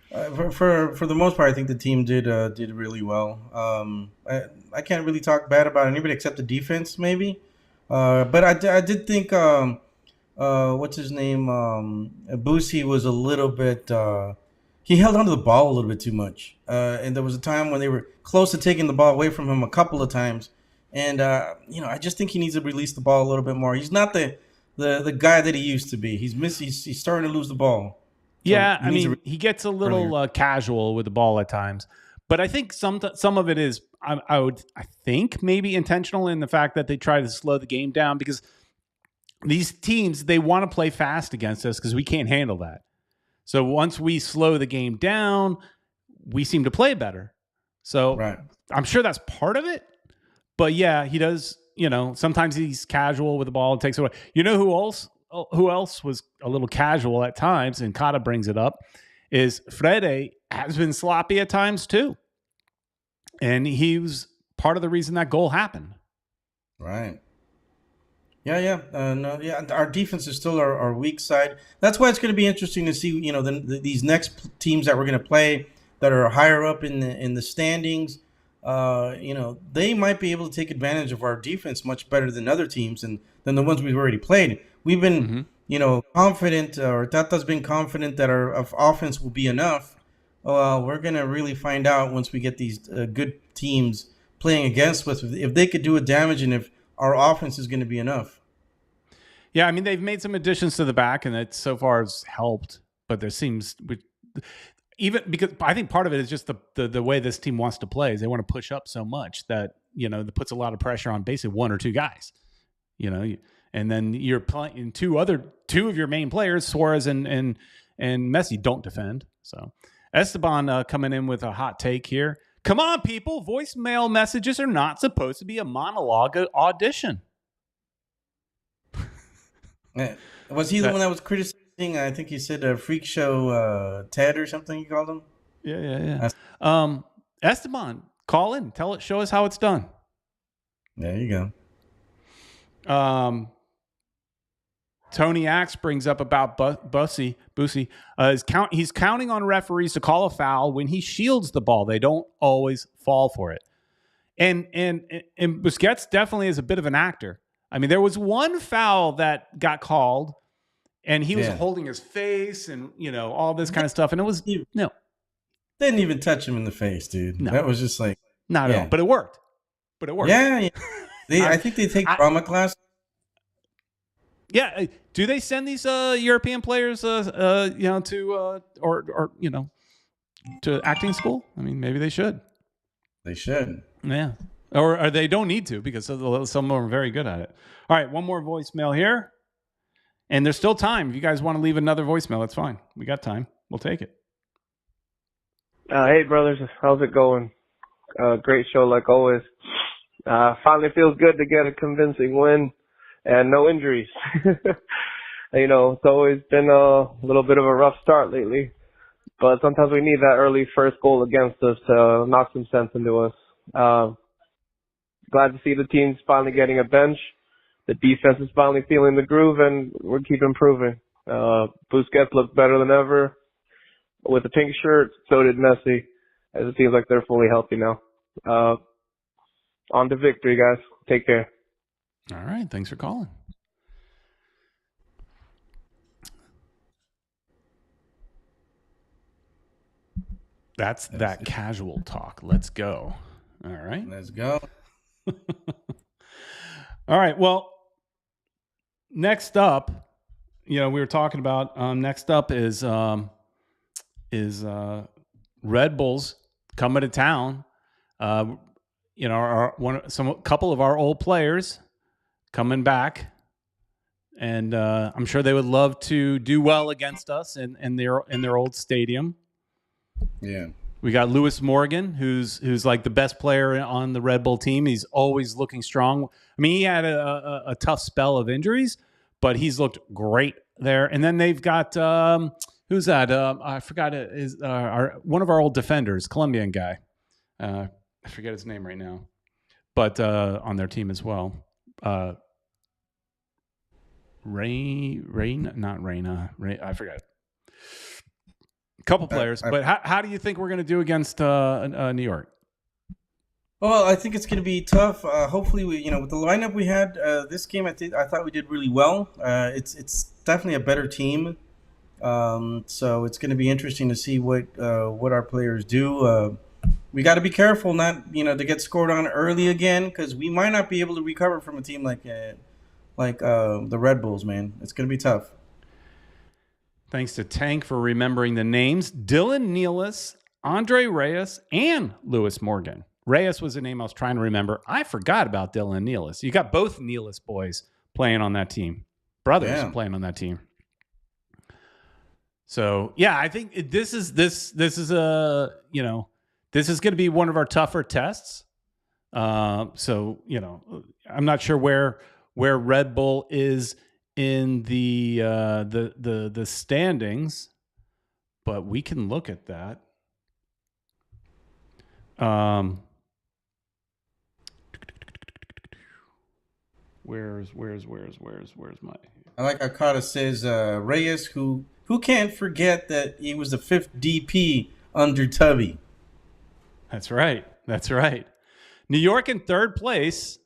Speaker 2: the most part, I think the team did really well. I can't really talk bad about anybody except the defense, maybe. But I did think what's his name, Boosie was a little bit. He held onto the ball a little bit too much, and there was a time when they were close to taking the ball away from him a couple of times. And I just think he needs to release the ball a little bit more. He's not the guy that he used to be. He's starting to lose the ball. So
Speaker 1: yeah, he gets a little casual with the ball at times, but I think some of it is I think maybe intentional in the fact that they try to slow the game down, because these teams, they want to play fast against us because we can't handle that. So once we slow the game down, we seem to play better. So
Speaker 2: right.
Speaker 1: I'm sure that's part of it. But yeah, he does, sometimes he's casual with the ball and takes it away. You know who else was a little casual at times, and Kata brings it up, is Frede has been sloppy at times too. And he was part of the reason that goal happened.
Speaker 2: Right. Yeah. Our defense is still our weak side. That's why it's going to be interesting to see, these next teams that we're going to play that are higher up in the standings. They might be able to take advantage of our defense much better than other teams and than the ones we've already played. We've been, confident, or Tata's been confident that our offense will be enough. Well, we're going to really find out once we get these good teams playing against us if they could do a damage and if our offense is going to be enough.
Speaker 1: Yeah, they've made some additions to the back, and that so far has helped. But there seems, even because I think part of it is just the way this team wants to play. Is they want to push up so much that that puts a lot of pressure on basically one or two guys. And then you're playing two of your main players, Suarez and Messi, don't defend. So Esteban coming in with a hot take here. Come on, people! Voicemail messages are not supposed to be a monologue audition.
Speaker 2: Was he the one that was criticizing? I think he said a freak show Ted or something. You called him.
Speaker 1: Yeah. Esteban, call in. Show us how it's done.
Speaker 2: There you go.
Speaker 1: Tony Axe brings up about Boosie. He's counting on referees to call a foul when he shields the ball. They don't always fall for it. And Busquets definitely is a bit of an actor. There was one foul that got called, and he was holding his face and all this kind of stuff, and it was no.
Speaker 2: Didn't even touch him in the face, dude. No. That was just like
Speaker 1: not at all. But it worked.
Speaker 2: Yeah. I think they take drama class.
Speaker 1: Yeah, do they send these European players, to to acting school? I mean, maybe they should.
Speaker 2: They should.
Speaker 1: Yeah. Or they don't need to because some of them are very good at it. All right, one more voicemail here. And there's still time. If you guys want to leave another voicemail, that's fine. We got time. We'll take it.
Speaker 5: Hey, brothers. How's it going? Great show like always. Finally feels good to get a convincing win and no injuries. It's always been a little bit of a rough start lately, but sometimes we need that early first goal against us to knock some sense into us. Glad to see the team's finally getting a bench. The defense is finally feeling the groove, and we're keep improving. Busquets looked better than ever with the pink shirt. So did Messi. As it seems like they're fully healthy now. On to victory, guys. Take care.
Speaker 1: All right. Thanks for calling. That's that casual talk. Let's go. All right.
Speaker 2: Let's go.
Speaker 1: All right. Well, next up, we were talking about next up is Red Bulls coming to town. Couple of our old players coming back, and I'm sure they would love to do well against us in their old stadium.
Speaker 2: Yeah.
Speaker 1: We got Lewis Morgan, who's like the best player on the Red Bull team. He's always looking strong. I mean, he had a tough spell of injuries, but he's looked great there. And then they've got who's that? I forgot it is one of our old defenders, Colombian guy. I forget his name right now, but on their team as well. I forgot. A couple players, but how do you think we're going to do against New York?
Speaker 2: Well, I think it's going to be tough. Hopefully, with the lineup we had this game, I thought we did really well. It's definitely a better team, so it's going to be interesting to see what our players do. We got to be careful not to get scored on early again, because we might not be able to recover from a team like the Red Bulls. Man, it's going to be tough.
Speaker 1: Thanks to Tank for remembering the names. Dylan Nealis, Andre Reyes, and Lewis Morgan. Reyes was the name I was trying to remember. I forgot about Dylan Nealis. You got both Nealis boys playing on that team. Brothers playing on that team. So, yeah, I think this is going to be one of our tougher tests. So, I'm not sure where Red Bull is in the standings, but we can look at that. Where's my?
Speaker 2: I like how Carter says Reyes, who can't forget that he was the 5th DP under Tubby.
Speaker 1: That's right. New York in third place.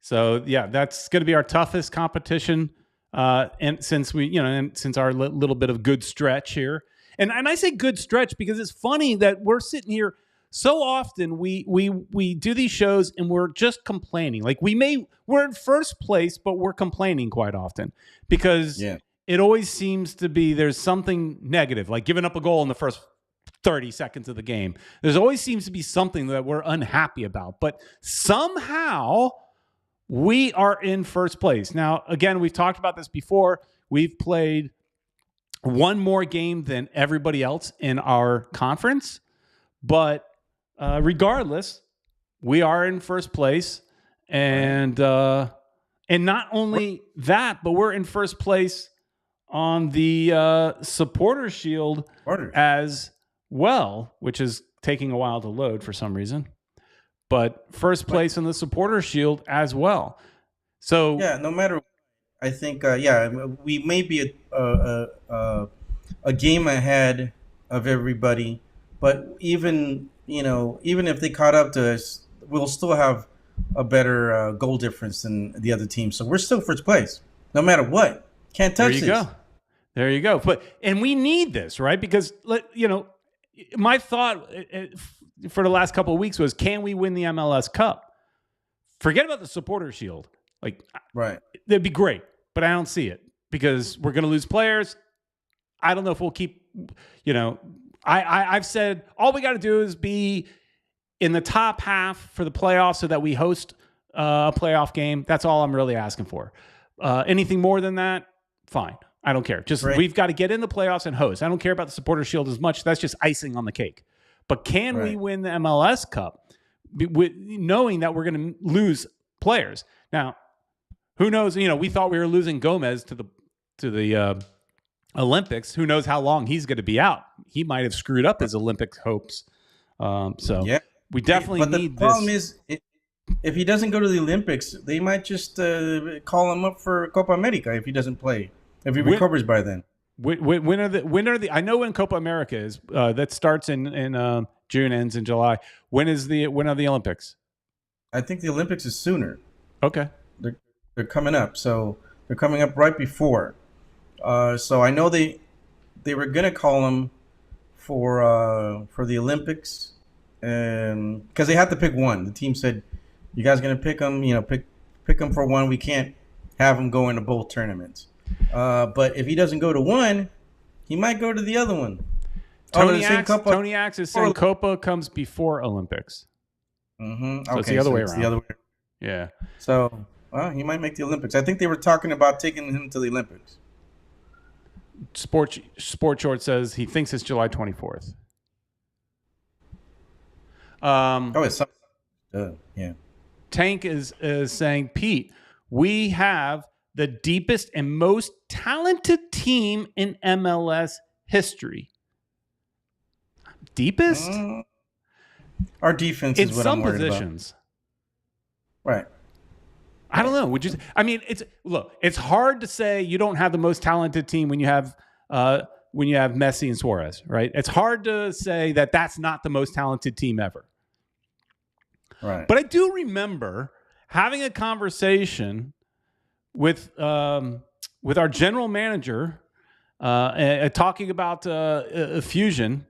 Speaker 1: So yeah, that's going to be our toughest competition. And since since our little bit of good stretch here, and I say good stretch because it's funny that we're sitting here so often. We do these shows and we're just complaining. Like we're in first place, but we're complaining quite often because it always seems to be there's something negative, like giving up a goal in the first 30 seconds of the game. There's always seems to be something that we're unhappy about, but somehow we are in first place. Now, again, we've talked about this before. We've played one more game than everybody else in our conference. But regardless, we are in first place. And not only that, but we're in first place on the Supporter Shield as well, which is taking a while to load for some reason. But first place in the Supporter Shield as well. So
Speaker 2: yeah, no matter, I think we may be a game ahead of everybody, but even if they caught up to us, we'll still have a better goal difference than the other team. So we're still first place, no matter what. Can't touch this.
Speaker 1: There you go. And we need this, right? Because my thought for the last couple of weeks was, can we win the MLS Cup? Forget about the Supporter Shield. That'd be great, but I don't see it because we're going to lose players. I don't know if we'll keep I've said all we got to do is be in the top half for the playoffs so that we host a playoff game. That's all I'm really asking for. Anything more than that, fine. I don't care. Just we've got to get in the playoffs and host. I don't care about the Supporters Shield as much. That's just icing on the cake. But can we win the MLS Cup knowing that we're going to lose players? Now, who knows? We thought we were losing Gomez to the Olympics. Who knows how long he's going to be out? He might have screwed up his Olympic hopes. We definitely need this. But the problem
Speaker 2: is, if he doesn't go to the Olympics, they might just call him up for Copa America if he doesn't play. If he recovers by then.
Speaker 1: When are the? I know when Copa America is. That starts in June, ends in July. When are the Olympics?
Speaker 2: I think the Olympics is sooner.
Speaker 1: Okay.
Speaker 2: They're coming up. So they're coming up right before. So I know they were gonna call him for the Olympics, because they had to pick one. The team said, "You guys gonna pick him? Pick him for one. We can't have him go into both tournaments." But if he doesn't go to one, he might go to the other one.
Speaker 1: Tony Axe is saying Copa comes before Olympics.
Speaker 2: Mm-hmm.
Speaker 1: So it's the other way around. Yeah.
Speaker 2: So he might make the Olympics. I think they were talking about taking him to the Olympics.
Speaker 1: Sport Short says he thinks it's July 24th.
Speaker 2: Yeah.
Speaker 1: Tank is saying, Pete, we have the deepest and most talented team in MLS history. Deepest?
Speaker 2: Our defense is what I'm worried about. In some positions.
Speaker 1: Right. I don't know. Would you? I mean, it's hard to say you don't have the most talented team when you have Messi and Suarez, right? It's hard to say that that's not the most talented team ever.
Speaker 2: Right.
Speaker 1: But I do remember having a conversation with our general manager, talking about Fusion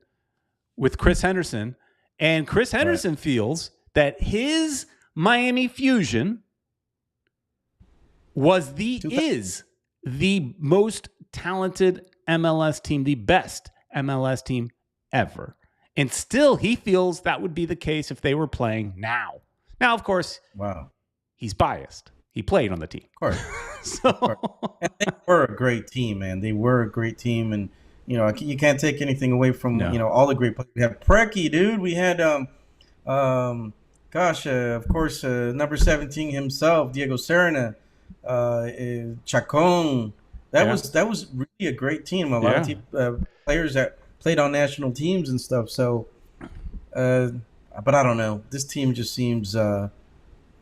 Speaker 1: with Chris Henderson, and Chris Henderson feels that his Miami Fusion is the most talented MLS team, the best MLS team ever. And still, he feels that would be the case if they were playing now. Now, of course, he's biased. He played on the team.
Speaker 2: Of course. And they were a great team, man. They were a great team. And, you can't take anything away from, all the great players. We had Preki, dude. We had, of course, number 17 himself, Diego Serna, Chacon. That was really a great team. A lot of players that played on national teams and stuff. So, but I don't know. This team just seems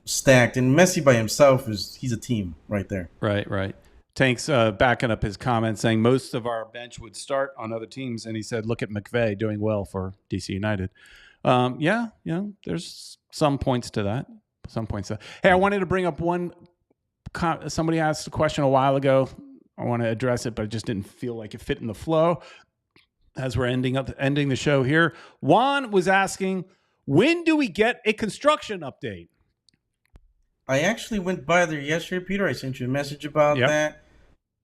Speaker 2: stacked, and Messi by himself he's a team right there.
Speaker 1: Right. Tank's backing up his comment saying most of our bench would start on other teams, and he said, "Look at McVay doing well for DC United." There's some points to that. Hey, I wanted to bring up one. Somebody asked a question a while ago. I want to address it, but I just didn't feel like it fit in the flow as we're ending the show here. Juan was asking, when do we get a construction update?
Speaker 2: I actually went by there yesterday, Peter. I sent you a message about that.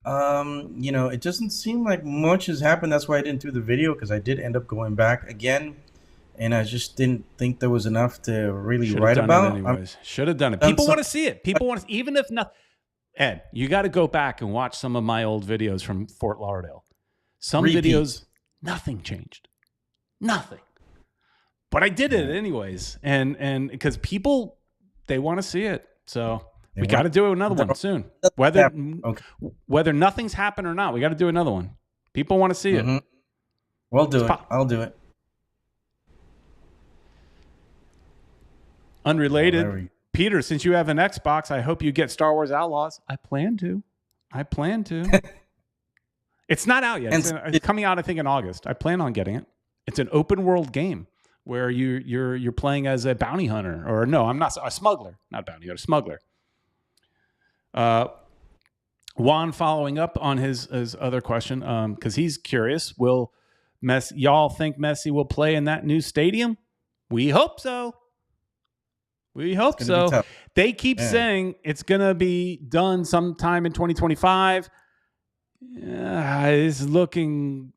Speaker 2: It doesn't seem like much has happened. That's why I didn't do the video, because I did end up going back again, and I just didn't think there was enough to really write about.
Speaker 1: Should have done it. People want to see it. People want to, even if not. Ed, you got to go back and watch some of my old videos from Fort Lauderdale. Some videos, nothing changed. Nothing. But I did it anyways. And because people, they want to see it. So we got to do another one soon. Whether nothing's happened or not, we got to do another one. People want to see it.
Speaker 2: We'll do it. I'll do it.
Speaker 1: Unrelated. Peter, since you have an Xbox, I hope you get Star Wars Outlaws. I plan to. It's not out yet. It's coming out, I think, in August. I plan on getting it. It's an open world game where you're playing as a bounty hunter, or no, I'm not a smuggler, not a bounty hunter, a smuggler. Juan following up on his other question, because he's curious. Y'all think Messi will play in that new stadium? We hope so. They keep saying it's going to be done sometime in 2025. It's looking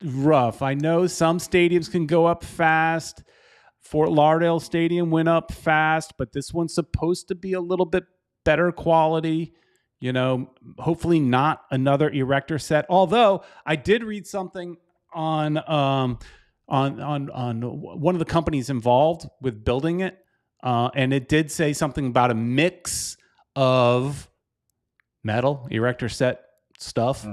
Speaker 1: rough. I know some stadiums can go up fast. Fort Lauderdale Stadium went up fast, but this one's supposed to be a little bit better quality. You know, hopefully not another erector set. Although I did read something on one of the companies involved with building it, and it did say something about a mix of metal erector set stuff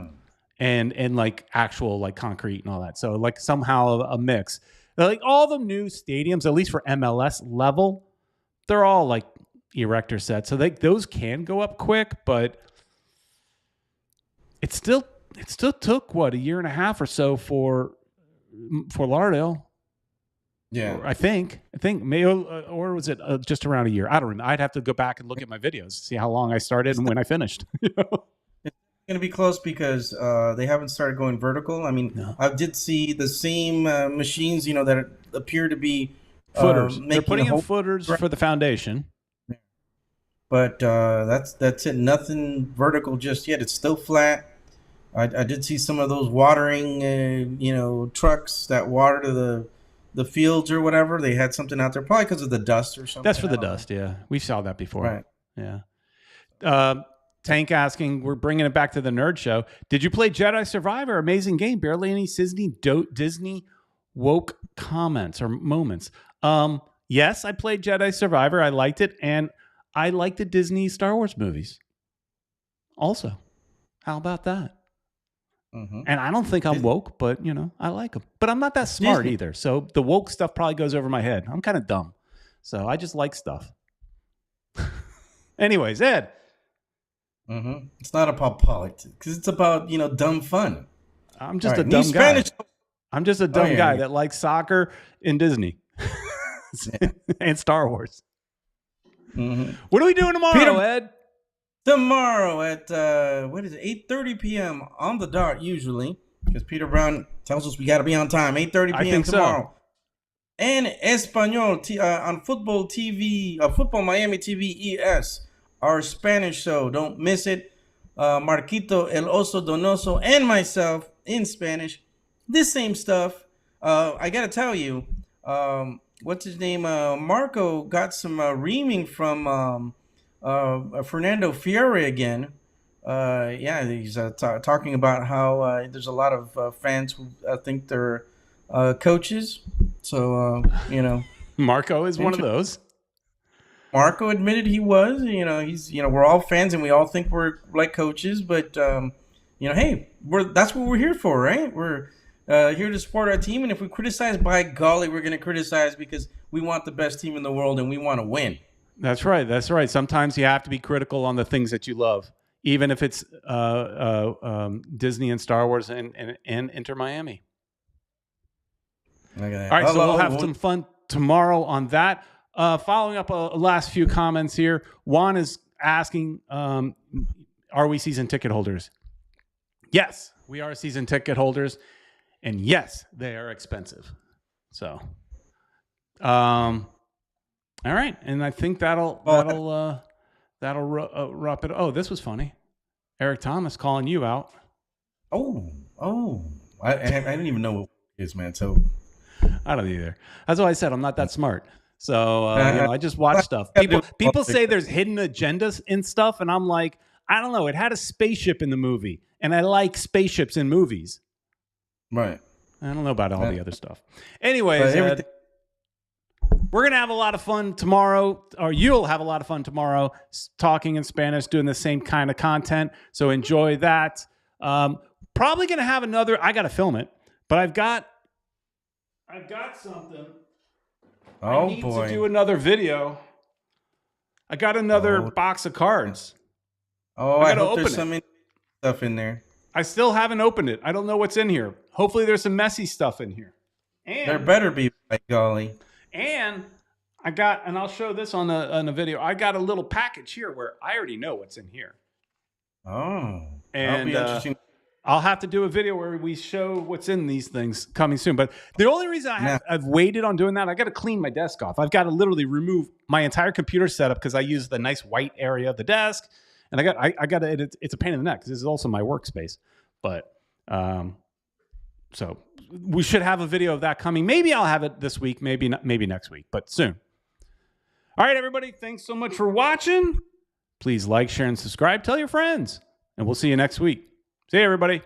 Speaker 1: and like actual like concrete and all that. So like somehow a mix. Like all the new stadiums, at least for MLS level, they're all like erector sets. So those can go up quick, but it still took what, a year and a half or so for Lauderdale.
Speaker 2: Yeah,
Speaker 1: I think maybe, or was it just around a year? I don't remember. I'd have to go back and look at my videos, see how long I started and when I finished.
Speaker 2: It's going to be close because they haven't started going vertical. I mean, no. I did see the same machines, you know, that appear to be
Speaker 1: footers. They're putting in footers for the foundation.
Speaker 2: But that's it. Nothing vertical just yet. It's still flat. I did see some of those watering, trucks that water the fields or whatever. They had something out there, probably because of the dust or something.
Speaker 1: That's for the dust, yeah. We saw that before.
Speaker 2: Right.
Speaker 1: Yeah. Tank asking, we're bringing it back to the nerd show. Did you play Jedi Survivor? Amazing game. Barely any Disney woke comments or moments. Yes, I played Jedi Survivor. I liked it. And I like the Disney Star Wars movies also. How about that? Mm-hmm. And I don't think I'm woke, but, I like them. But I'm not that smart either. So the woke stuff probably goes over my head. I'm kind of dumb. So I just like stuff. Anyways, Ed.
Speaker 2: Mm-hmm. It's not about politics because it's about, dumb fun.
Speaker 1: I'm just a dumb guy. I'm just a dumb guy that likes soccer and Disney and Star Wars. Mm-hmm. What are we doing tomorrow, Ed?
Speaker 2: Tomorrow at 8:30 p.m. on the dot usually, because Peter Brown tells us we got to be on time. 8:30 p.m. tomorrow. So. And Espanol on Futbol TV, Futbol Miami TV ES, our Spanish show. Don't miss it. Marquito El Oso Donoso and myself in Spanish. This same stuff. I got to tell you, what's his name? Marco got some reaming from Fernando Fiore again. He's talking about how there's a lot of fans who think they're coaches. So,
Speaker 1: Marco is one of those.
Speaker 2: Marco admitted he was. He's we're all fans and we all think we're like coaches, but hey, that's what we're here for, right? We're here to support our team, and if we criticize, by golly, we're going to criticize because we want the best team in the world and we want to win.
Speaker 1: That's right. That's right. Sometimes you have to be critical on the things that you love, even if it's Disney and Star Wars and Inter Miami.
Speaker 2: Okay.
Speaker 1: All right, so we'll have some fun tomorrow on that. Following up last few comments here, Juan is asking, are we season ticket holders? Yes, we are season ticket holders. And yes, they are expensive. So, all right. And I think that'll wrap it. Oh, this was funny. Eric Thomas calling you out.
Speaker 2: Oh, I didn't even know what it is, man. So
Speaker 1: I don't either. That's why I said I'm not that smart. So I just watch stuff. People say there's hidden agendas in stuff, and I'm like, I don't know. It had a spaceship in the movie, and I like spaceships in movies.
Speaker 2: Right.
Speaker 1: I don't know about all the other stuff. Anyways, we're going to have a lot of fun tomorrow, or you'll have a lot of fun tomorrow talking in Spanish, doing the same kind of content. So enjoy that. Probably going to have another, I got to film it, but I've got something.
Speaker 2: Oh,
Speaker 1: I need to do another video. I got another box of cards.
Speaker 2: Oh, I hope there's some stuff in there.
Speaker 1: I still haven't opened it. I don't know what's in here. Hopefully there's some Messi stuff in here. And
Speaker 2: there better be, by golly.
Speaker 1: And I'll show this on a video. I got a little package here where I already know what's in here.
Speaker 2: Oh.
Speaker 1: And
Speaker 2: that'll be interesting.
Speaker 1: I'll have to do a video where we show what's in these things coming soon. But the only reason I've waited on doing that, I got to clean my desk off. I've got to literally remove my entire computer setup because I use the nice white area of the desk. And I got it's a pain in the neck because this is also my workspace. But So we should have a video of that coming. Maybe I'll have it this week. Maybe not, maybe next week, but soon. All right, everybody. Thanks so much for watching. Please like, share, and subscribe. Tell your friends. And we'll see you next week. See you, everybody.